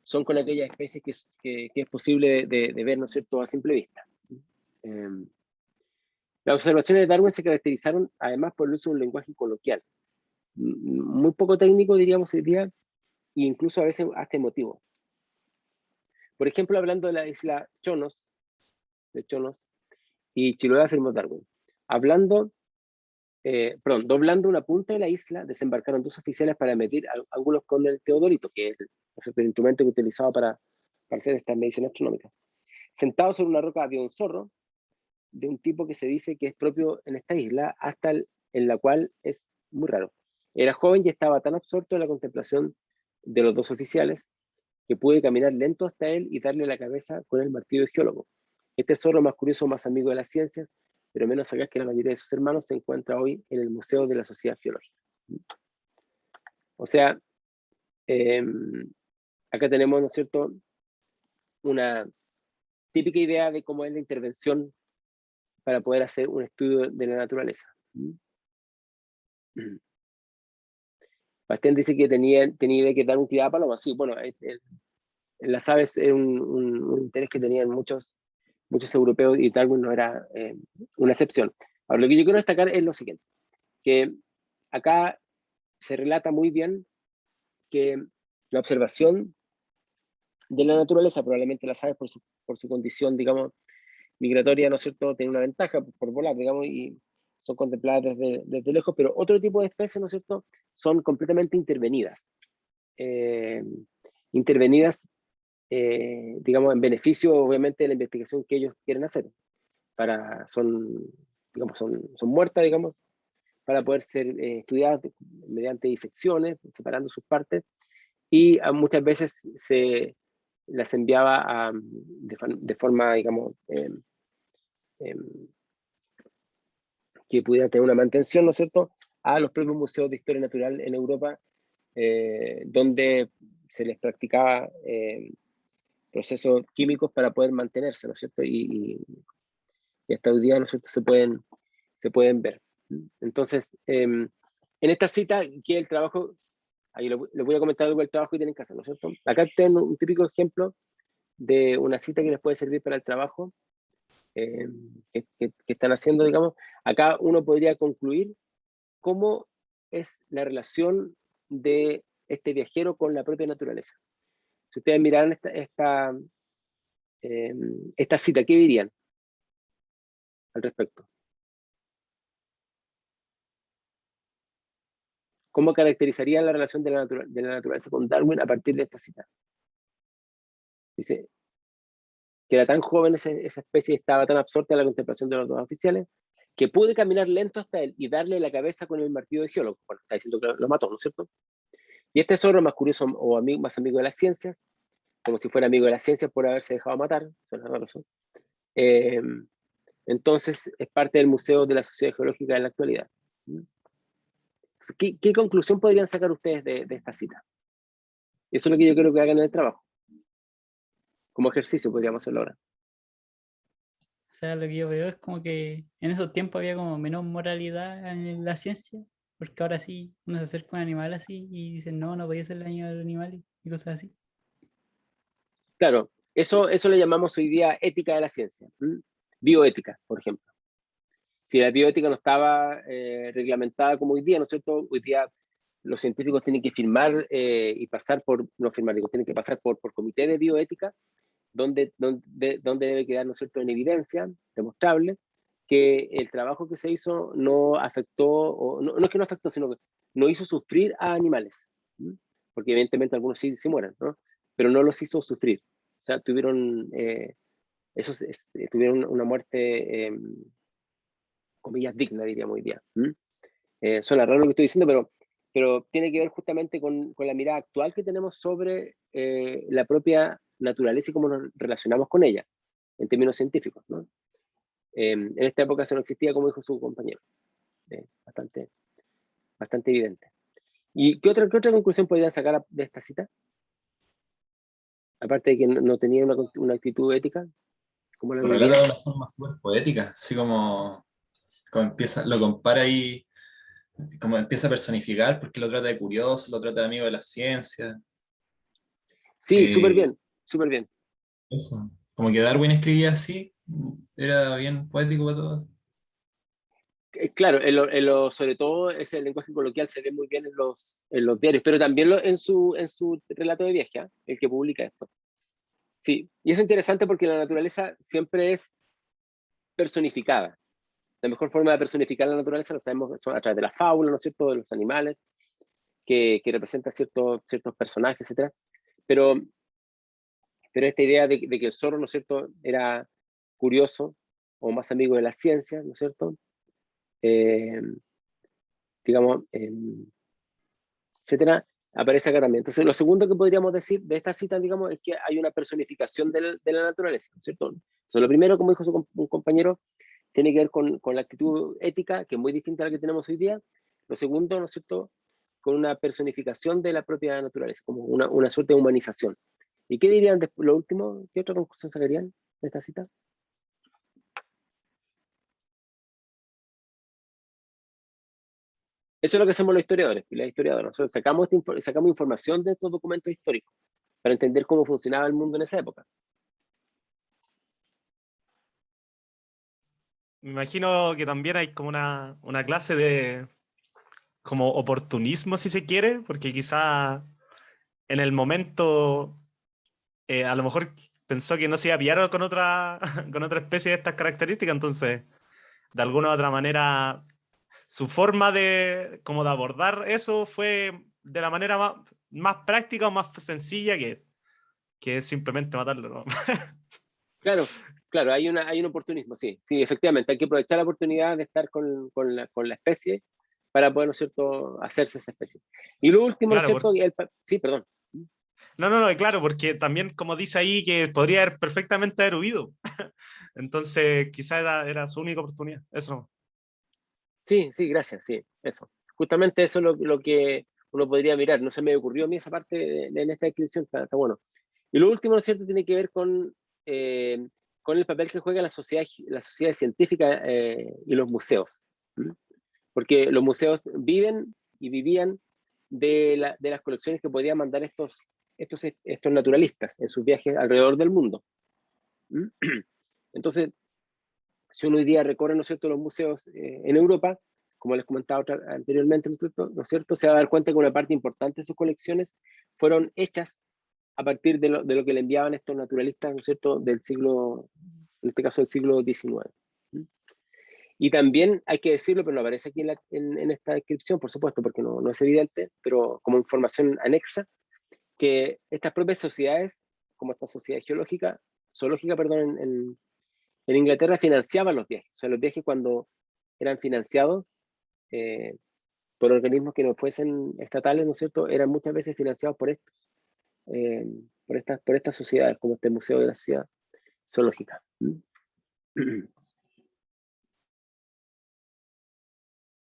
son con aquellas especies que es posible de ver, ¿no es cierto?, a simple vista. Las observaciones de Darwin se caracterizaron además por el uso de un lenguaje coloquial, muy poco técnico, diríamos hoy día, e incluso a veces hasta emotivo. Por ejemplo, hablando de la isla Chonos, y Chiloé, afirmó Darwin. Doblando una punta de la isla, desembarcaron 2 oficiales para medir ángulos con el teodolito, que es el instrumento que utilizaba para hacer estas mediciones astronómicas. Sentado sobre una roca había un zorro, de un tipo que se dice que es propio en esta isla, en la cual es muy raro. Era joven y estaba tan absorto en la contemplación de los 2 oficiales que pude caminar lento hasta él y darle la cabeza con el martillo de geólogo. Este zorro, más curioso, más amigo de las ciencias, pero menos sagaz que la mayoría de sus hermanos, se encuentra hoy en el Museo de la Sociedad Geológica. O sea, acá tenemos, ¿no es cierto?, una típica idea de cómo es la intervención para poder hacer un estudio de la naturaleza. Bastián dice que tenía idea que Darwin criaba palomas. Sí, bueno, las aves es un interés que tenían muchos europeos, y Darwin no era una excepción. Ahora, lo que yo quiero destacar es lo siguiente, que acá se relata muy bien que la observación de la naturaleza, probablemente las aves por su condición, digamos, migratoria, ¿no es cierto?, tienen una ventaja por volar, digamos, y son contempladas desde lejos, pero otro tipo de especies, ¿no es cierto?, son completamente intervenidas. Digamos, en beneficio, obviamente, de la investigación que ellos quieren hacer. Son muertas, digamos, para poder ser estudiadas mediante disecciones, separando sus partes, y muchas veces se las enviaba de forma, digamos, que pudiera tener una mantención, ¿no es cierto?, a los propios museos de historia natural en Europa, donde se les practicaba procesos químicos para poder mantenerse, ¿no es cierto?, y hasta hoy día, ¿no es cierto?, se pueden ver. Entonces, en esta cita, que el trabajo, ahí les voy a comentar algo del trabajo que tienen que hacer, ¿no es cierto? Acá tengo un típico ejemplo de una cita que les puede servir para el trabajo que están haciendo, digamos. Acá uno podría concluir cómo es la relación de este viajero con la propia naturaleza. Si ustedes miraran esta cita, ¿qué dirían al respecto? ¿Cómo caracterizarían la relación de la naturaleza con Darwin a partir de esta cita? Dice que era tan joven esa especie, estaba tan absorta en la contemplación de los 2 oficiales, que pude caminar lento hasta él y darle la cabeza con el martillo de geólogo. Bueno, está diciendo que lo mató, ¿no es cierto? Y este zorro más curioso o amigo, más amigo de las ciencias, como si fuera amigo de las ciencias por haberse dejado matar, suena raro eso. Entonces es parte del Museo de la Sociedad Geológica en la actualidad. ¿Qué conclusión podrían sacar ustedes de esta cita? Eso es lo que yo creo que hagan en el trabajo. Como ejercicio podríamos hacerlo ahora. O sea, lo que yo veo es como que en esos tiempos había como menos moralidad en la ciencia, porque ahora sí uno se acerca a un animal así y dicen, no, no podía hacer daño al animal y cosas así. Claro, eso le llamamos hoy día ética de la ciencia. Bioética, por ejemplo. Si la bioética no estaba reglamentada como hoy día, ¿no es cierto? Hoy día los científicos tienen que firmar y pasar por, no firmar, digo, tienen que pasar por comité de bioética, donde debe quedar, ¿no es cierto?, en evidencia, demostrable, que el trabajo que se hizo no afectó, o no es que no afectó, sino que no hizo sufrir a animales. Porque evidentemente algunos sí mueren, ¿no? Pero no los hizo sufrir. O sea, tuvieron, tuvieron una muerte, comillas, digna, diríamos hoy día. Suena raro lo que estoy diciendo, pero tiene que ver justamente con la mirada actual que tenemos sobre la propia naturaleza y cómo nos relacionamos con ella, en términos científicos, ¿no? En esta época eso no existía, como dijo su compañero. Bastante evidente. ¿Y qué otra conclusión podrían sacar de esta cita? Aparte de que no tenía una actitud ética, como la Lo vivía. relata de una forma súper poética, así como empieza, lo compara y como empieza a personificar, porque lo trata de curioso, lo trata de amigo de la ciencia. Sí, súper bien, súper bien. Eso. Como que Darwin escribía así, era bien poético para todos. Claro, sobre todo ese lenguaje coloquial se ve muy bien en los diarios, pero también en su relato de viaje, ¿eh? El que publica esto. Sí, y eso es interesante porque la naturaleza siempre es personificada. La mejor forma de personificar la naturaleza lo sabemos son a través de la fábula, ¿no es cierto?, de los animales, que representan ciertos personajes, etc. Pero esta idea de que el zorro, ¿no es cierto?, era curioso o más amigo de la ciencia, ¿no es cierto?, digamos, etcétera, aparece acá también. Entonces, lo segundo que podríamos decir de esta cita, digamos, es que hay una personificación de la naturaleza, ¿no es cierto? Entonces, lo primero, como dijo un compañero, tiene que ver con la actitud ética, que es muy distinta a la que tenemos hoy día. Lo segundo, ¿no es cierto?, con una personificación de la propia naturaleza, como una suerte de humanización. ¿Y qué dirían después, lo último? ¿Qué otra conclusión sacarían de esta cita? Eso es lo que hacemos los historiadores. Los historiadores, nosotros sacamos información de estos documentos históricos para entender cómo funcionaba el mundo en esa época. Me imagino que también hay como una clase de como oportunismo, si se quiere, porque quizá en el momento a lo mejor pensó que no se iba a pillar con otra, con otra especie de estas características, entonces de alguna u otra manera su forma como de abordar eso fue de la manera más práctica o más sencilla que es simplemente matarlo, ¿no? Claro, hay un oportunismo, sí, efectivamente, hay que aprovechar la oportunidad de estar con la especie para poder, ¿no es cierto?, hacerse esa especie. Y lo último, ¿no es Claro, cierto? Sí, perdón. No, claro, porque también como dice ahí que podría haber perfectamente haber huido. Entonces quizá era su única oportunidad, eso. Sí, gracias, sí, eso. Justamente eso es lo que uno podría mirar. No se me ocurrió a mí esa parte en esta descripción, está bueno. Y lo último, ¿no es cierto?, tiene que ver con el papel que juega la sociedad científica y los museos. Porque los museos viven y vivían de las colecciones que podían mandar estos naturalistas en sus viajes alrededor del mundo. Entonces, si uno hoy día recorre, ¿no es cierto?, los museos en Europa, como les comentaba anteriormente, ¿no es cierto?, se va a dar cuenta que una parte importante de sus colecciones fueron hechas a partir de lo que le enviaban estos naturalistas, ¿no es cierto?, del siglo, en este caso del siglo XIX. Y también hay que decirlo, pero no aparece aquí en esta descripción, por supuesto, porque no es evidente, pero como información anexa, que estas propias sociedades, como esta sociedad zoológica, perdón, en Inglaterra financiaban los viajes. O sea, los viajes cuando eran financiados por organismos que no fuesen estatales, ¿no es cierto?, eran muchas veces financiados por estos, por estas sociedades, como este Museo de la Ciudad Zoológica.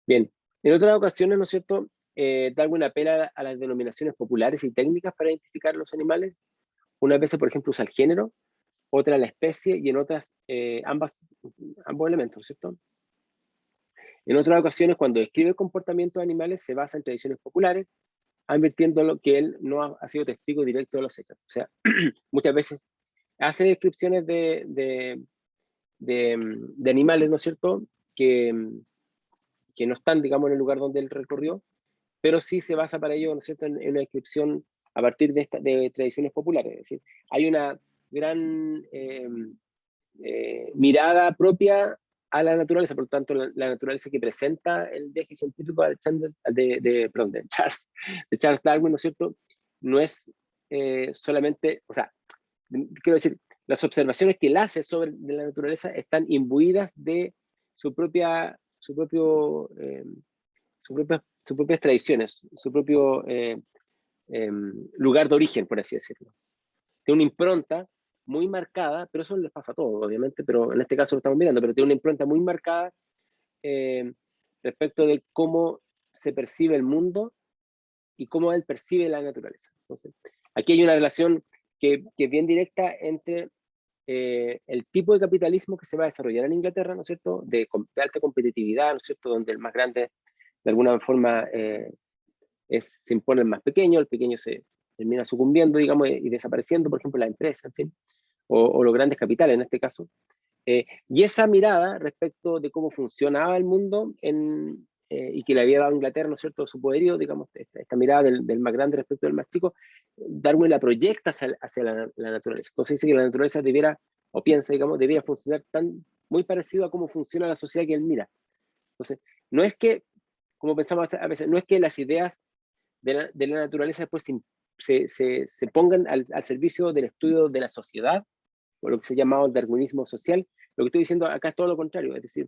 Bien, en otras ocasiones, ¿no es cierto?, Darwin apela a las denominaciones populares y técnicas para identificar los animales. Unas veces, por ejemplo, usa el género, otra la especie, y en otras ambos elementos, ¿cierto? En otras ocasiones, cuando describe el comportamiento de animales, se basa en tradiciones populares, advirtiendo que él no ha sido testigo directo de los hechos. O sea, muchas veces hace descripciones de animales, ¿no es cierto?, que no están, digamos, en el lugar donde él recorrió, pero sí se basa para ello, ¿no es cierto?, en una descripción a partir de tradiciones populares. Es decir, hay una gran mirada propia a la naturaleza, por lo tanto, la naturaleza que presenta el viaje científico de Charles Darwin, ¿no es cierto?, no es solamente, o sea, quiero decir, las observaciones que él hace sobre la naturaleza están imbuidas de sus propias tradiciones, su propio lugar de origen, por así decirlo. Tiene una impronta muy marcada, pero eso les pasa a todos, obviamente, pero en este caso lo estamos mirando, pero tiene una impronta muy marcada respecto de cómo se percibe el mundo y cómo él percibe la naturaleza. Entonces, aquí hay una relación que es bien directa entre el tipo de capitalismo que se va a desarrollar en Inglaterra, ¿no es cierto?, de alta competitividad, ¿no es cierto?, donde el más grande, de alguna forma, se impone el más pequeño, el pequeño se termina sucumbiendo, digamos, y desapareciendo, por ejemplo, la empresa, en fin, o los grandes capitales en este caso. Y esa mirada respecto de cómo funcionaba el mundo y que le había dado a Inglaterra, ¿no es cierto?, su poderío, digamos, esta mirada del más grande respecto del más chico, Darwin la proyecta hacia la naturaleza. Entonces dice que la naturaleza debiera, o piensa, digamos, debiera funcionar muy parecido a cómo funciona la sociedad que él mira. Entonces, no es que, como pensamos a veces, no es que las ideas de la naturaleza después se pongan al servicio del estudio de la sociedad, o lo que se ha llamado el darwinismo social. Lo que estoy diciendo acá es todo lo contrario, es decir,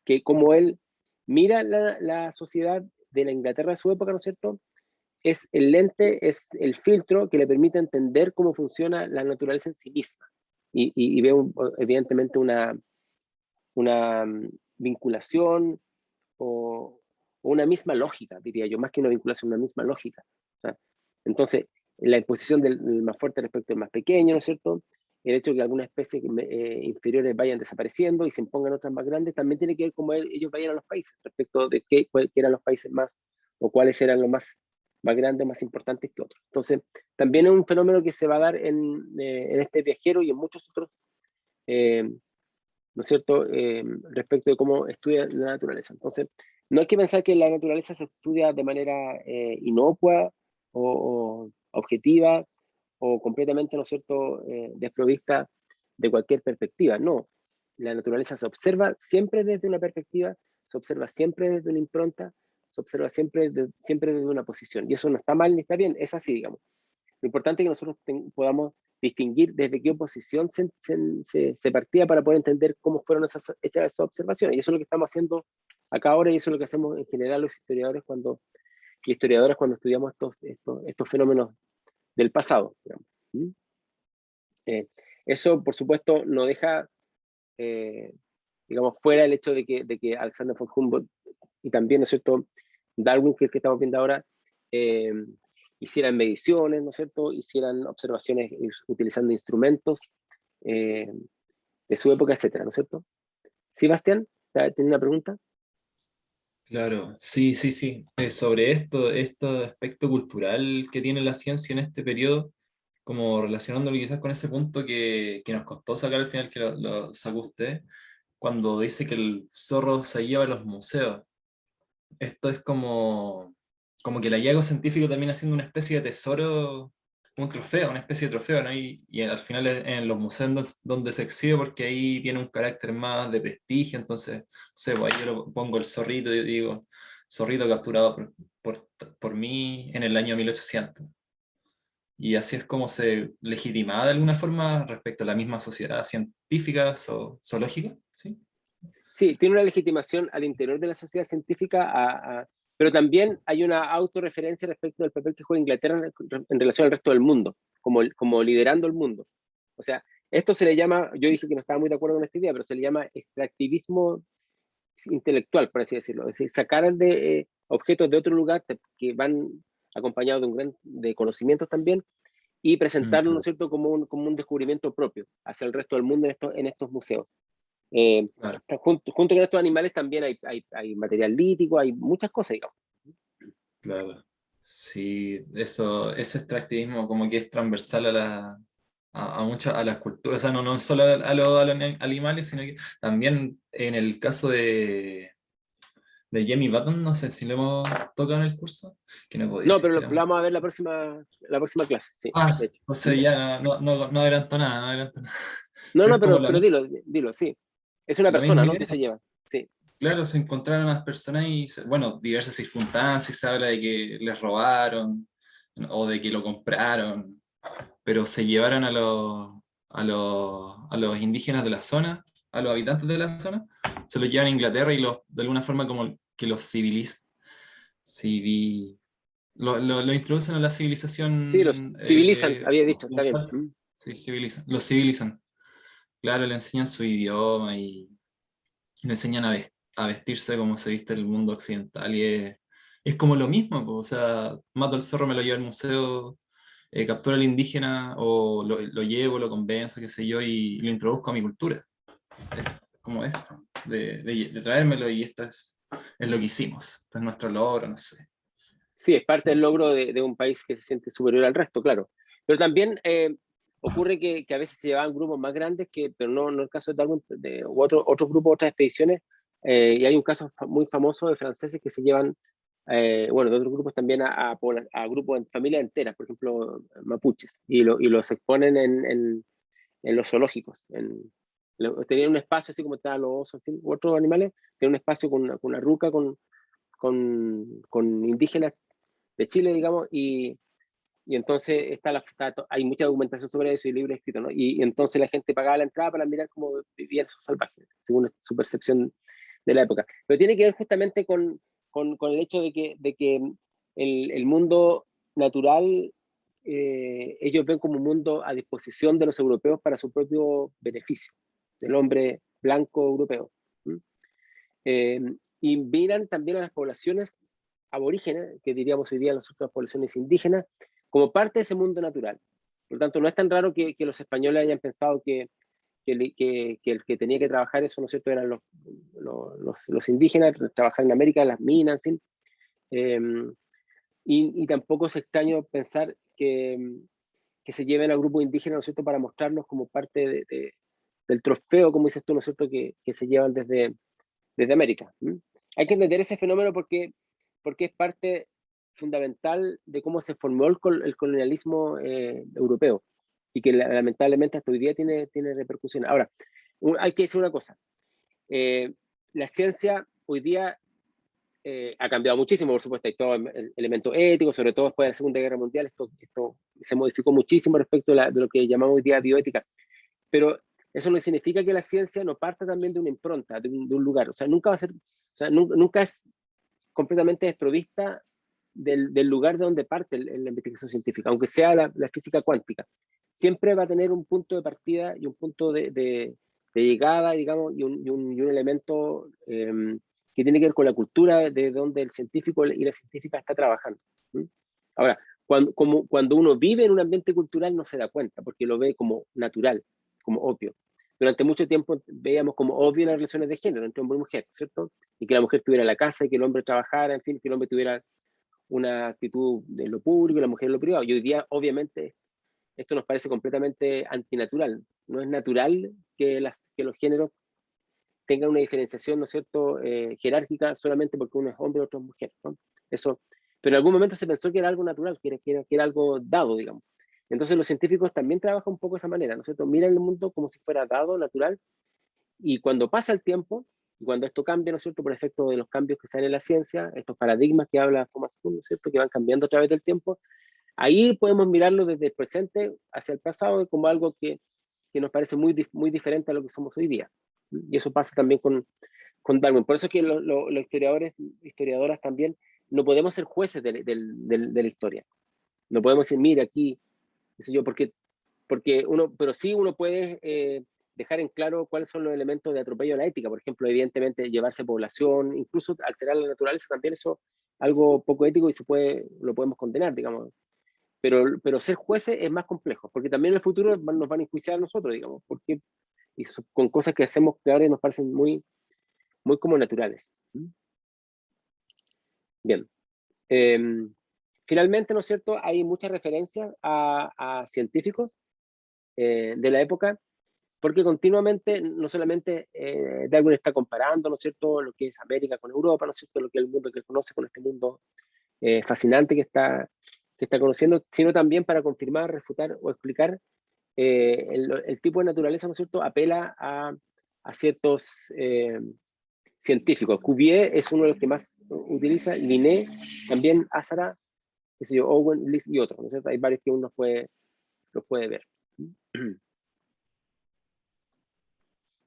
que como él mira la sociedad de la Inglaterra de su época, ¿no es cierto?, es el lente, es el filtro que le permite entender cómo funciona la naturaleza en sí misma. Y veo evidentemente una vinculación o una misma lógica, diría yo, más que una vinculación, una misma lógica. O sea, entonces, la exposición del más fuerte respecto al más pequeño, ¿no es cierto?, el hecho de que algunas especies inferiores vayan desapareciendo y se impongan otras más grandes, también tiene que ver cómo ellos vayan a los países, respecto de qué eran los países más, o cuáles eran los más grandes, más importantes que otros. Entonces, también es un fenómeno que se va a dar en este viajero y en muchos otros, ¿no es cierto?, respecto de cómo estudia la naturaleza. Entonces, no hay que pensar que la naturaleza se estudia de manera inocua o objetiva, o completamente, ¿no es cierto?, desprovista de cualquier perspectiva. No, la naturaleza se observa siempre desde una perspectiva, se observa siempre desde una impronta, se observa siempre desde una posición. Y eso no está mal ni está bien, es así, digamos. Lo importante es que nosotros podamos distinguir desde qué posición se partía para poder entender cómo fueron hechas esas observaciones. Y eso es lo que estamos haciendo acá ahora, y eso es lo que hacemos en general los historiadores cuando estudiamos estos fenómenos del pasado, digamos. Eso, por supuesto, no deja, digamos, fuera el hecho de que Alexander von Humboldt y también, ¿no es cierto?, Darwin, que es el que estamos viendo ahora, hicieran mediciones, ¿no es cierto?, hicieran observaciones utilizando instrumentos de su época, etcétera, ¿no es cierto? ¿Sí, Bastián? ¿Tienes una pregunta? Claro, sí, sí, sí. Sobre este aspecto cultural que tiene la ciencia en este periodo, como relacionándolo quizás con ese punto que nos costó sacar al final, que lo sacó usted, cuando dice que el zorro se lleva a los museos. Esto es como que el hallazgo científico también haciendo una especie de tesoro, un trofeo, una especie de trofeo, ¿no? Y al final en los museos donde se exhibe, porque ahí tiene un carácter más de prestigio, entonces, no sé, pues ahí yo lo pongo el zorrito y digo, zorrito capturado por mí en el año 1800. Y así es como se legitimaba de alguna forma respecto a la misma sociedad científica, zoológica, ¿sí? Sí, tiene una legitimación al interior de la sociedad científica, Pero también hay una autorreferencia respecto del papel que juega Inglaterra en relación al resto del mundo, como liderando el mundo. O sea, esto se le llama, yo dije que no estaba muy de acuerdo con esta idea, pero se le llama extractivismo intelectual, por así decirlo. Es decir, sacar de objetos de otro lugar que van acompañados de conocimientos también, y presentarlo, ¿no es cierto?, como un descubrimiento propio hacia el resto del mundo en estos museos. Claro. Junto con estos animales también hay material lítico, hay muchas cosas, digamos. Claro. Sí, ese extractivismo como que es transversal a las culturas, o sea, no solo a los animales, sino que también en el caso de Jamie Button, no sé si lo hemos tocado en el curso, que no podía No, decir pero que lo éramos. vamos a ver la próxima clase, sí, de hecho. Entonces ya no adelanto nada, no adelanto nada. No, Pero es como pero dilo, sí. Es una la misma persona, ¿no?, idea. que se lleva, sí. Claro, se encontraron unas personas y, bueno, diversas circunstancias, se habla de que les robaron o de que lo compraron, pero se llevaron a los indígenas de la zona, a los habitantes de la zona, se los llevan a Inglaterra y de alguna forma como que los lo introducen a la Sí, los civilización civilizan, había dicho, está bien. occidental. Sí, los civilizan. Claro, le enseñan su idioma y le enseñan a vestirse como se viste el mundo occidental y es como lo mismo, po. O sea, mato al zorro, me lo llevo al museo, capturo al indígena o lo llevo, lo convenzo, qué sé yo, y lo introduzco a mi cultura. Es como esto, de traérmelo y esto es lo que hicimos. Esto es nuestro logro, no sé. Sí, es parte del logro de un país que se siente superior al resto, claro. Pero también ocurre que a veces se llevaban grupos más grandes, pero no el caso de Darwin, u otros grupos, otras expediciones, y hay un caso muy famoso de franceses que se llevan, bueno, de otros grupos también a grupos en familias enteras, por ejemplo, mapuches, y los exponen en los zoológicos. Tenían un espacio, así como estaban los osos, en fin, u otros animales, tenían un espacio con una ruca, con indígenas de Chile, digamos, y entonces hay mucha documentación sobre eso y libros escritos, ¿no? Y entonces la gente pagaba la entrada para mirar cómo vivían esos salvajes, según su percepción de la época. Pero tiene que ver justamente con el hecho de que el mundo natural, ellos ven como un mundo a disposición de los europeos para su propio beneficio, del hombre blanco europeo. Eh, y miran también a las poblaciones aborígenes, que diríamos hoy día las otras poblaciones indígenas, como parte de ese mundo natural. Por lo tanto, no es tan raro que los españoles hayan pensado que el que tenía que trabajar eso, ¿no es cierto?, eran los indígenas, trabajar en América, en las minas, en fin. Y tampoco es extraño pensar que se lleven a grupos indígenas, ¿no es cierto?, para mostrarlos como parte del trofeo, como dices tú, ¿no es cierto?, que se llevan desde América. Hay que entender ese fenómeno porque es parte fundamental de cómo se formó el colonialismo europeo y que lamentablemente hasta hoy día tiene repercusiones. Ahora, hay que decir una cosa. La ciencia hoy día ha cambiado muchísimo, por supuesto, hay todo el elemento ético, sobre todo después de la Segunda Guerra Mundial, esto se modificó muchísimo respecto de lo que llamamos hoy día bioética, pero eso no significa que la ciencia no parta también de una impronta, de un lugar. O sea, nunca va a ser, o sea, nunca es completamente desprovista del lugar de donde parte la investigación científica, aunque sea la física cuántica. Siempre va a tener un punto de partida y un punto de llegada, digamos, y un elemento que tiene que ver con la cultura de donde el científico y la científica está trabajando. Ahora, cuando uno vive en un ambiente cultural no se da cuenta, porque lo ve como natural, como obvio. Durante mucho tiempo veíamos como obvio las relaciones de género entre hombre y mujer, ¿cierto? Y que la mujer estuviera en la casa y que el hombre trabajara, en fin, que el hombre tuviera una actitud en lo público y la mujer en lo privado. Y hoy día, obviamente, esto nos parece completamente antinatural. No es natural que los géneros tengan una diferenciación, ¿no es cierto?, jerárquica solamente porque uno es hombre y otro es mujer, ¿no? Eso, pero en algún momento se pensó que era algo natural, que era algo dado, digamos. Entonces los científicos también trabajan un poco de esa manera, ¿no es cierto? Miran el mundo como si fuera dado, natural, y cuando pasa el tiempo, y cuando esto cambia, ¿no es cierto?, por efecto de los cambios que se dan en la ciencia, estos paradigmas que habla Thomas Kuhn, ¿no es cierto?, que van cambiando a través del tiempo, ahí podemos mirarlo desde el presente hacia el pasado como algo que nos parece muy diferente a lo que somos hoy día. Y eso pasa también con Darwin. Por eso es que los historiadoras también no podemos ser jueces de la historia. No podemos decir, mira, aquí, qué sé yo, porque pero sí uno puede dejar en claro cuáles son los elementos de atropello a la ética. Por ejemplo, evidentemente, llevarse población, incluso alterar la naturaleza, también eso algo poco ético y lo podemos condenar, digamos. Pero ser jueces es más complejo, porque también en el futuro nos van a enjuiciar a nosotros, digamos, porque con cosas que hacemos que ahora nos parecen muy, muy como naturales. Bien. Finalmente, ¿no es cierto? Hay muchas referencias a científicos de la época, porque continuamente, no solamente Darwin está comparando, ¿no es cierto?, lo que es América con Europa, ¿no es cierto?, lo que es el mundo que conoce con este mundo fascinante que está conociendo, sino también para confirmar, refutar o explicar el tipo de naturaleza, ¿no es cierto?, apela a ciertos científicos. Cuvier es uno de los que más utiliza, Linné, también Azara, qué sé yo, Owen, List y otros, ¿no es cierto? Hay varios que uno los puede ver.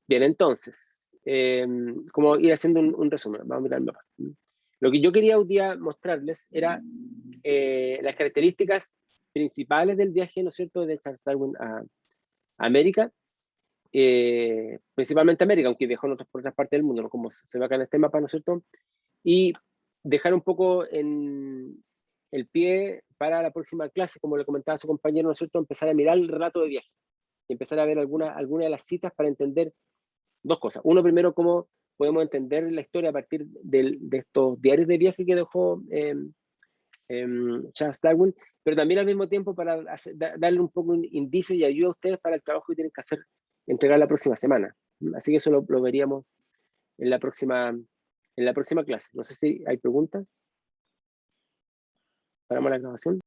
Bien, entonces, como ir haciendo un resumen, vamos a mirar el mapa. Lo que yo quería hoy día mostrarles era las características principales del viaje, ¿no es cierto?, de Charles Darwin a América, principalmente América, aunque viajó por otras partes del mundo, ¿no?, como se ve acá en este mapa, ¿no es cierto?, y dejar un poco en el pie para la próxima clase, como le comentaba a su compañero, ¿no es cierto?, empezar a mirar el relato de viaje, y empezar a ver alguna de las citas para entender dos cosas. Uno, primero, cómo podemos entender la historia a partir de estos diarios de viaje que dejó Charles Darwin, pero también al mismo tiempo para darle un poco un indicio y ayuda a ustedes para el trabajo que tienen que hacer, entregar la próxima semana. Así que eso lo veríamos en la próxima clase. No sé si hay preguntas. Paramos la grabación.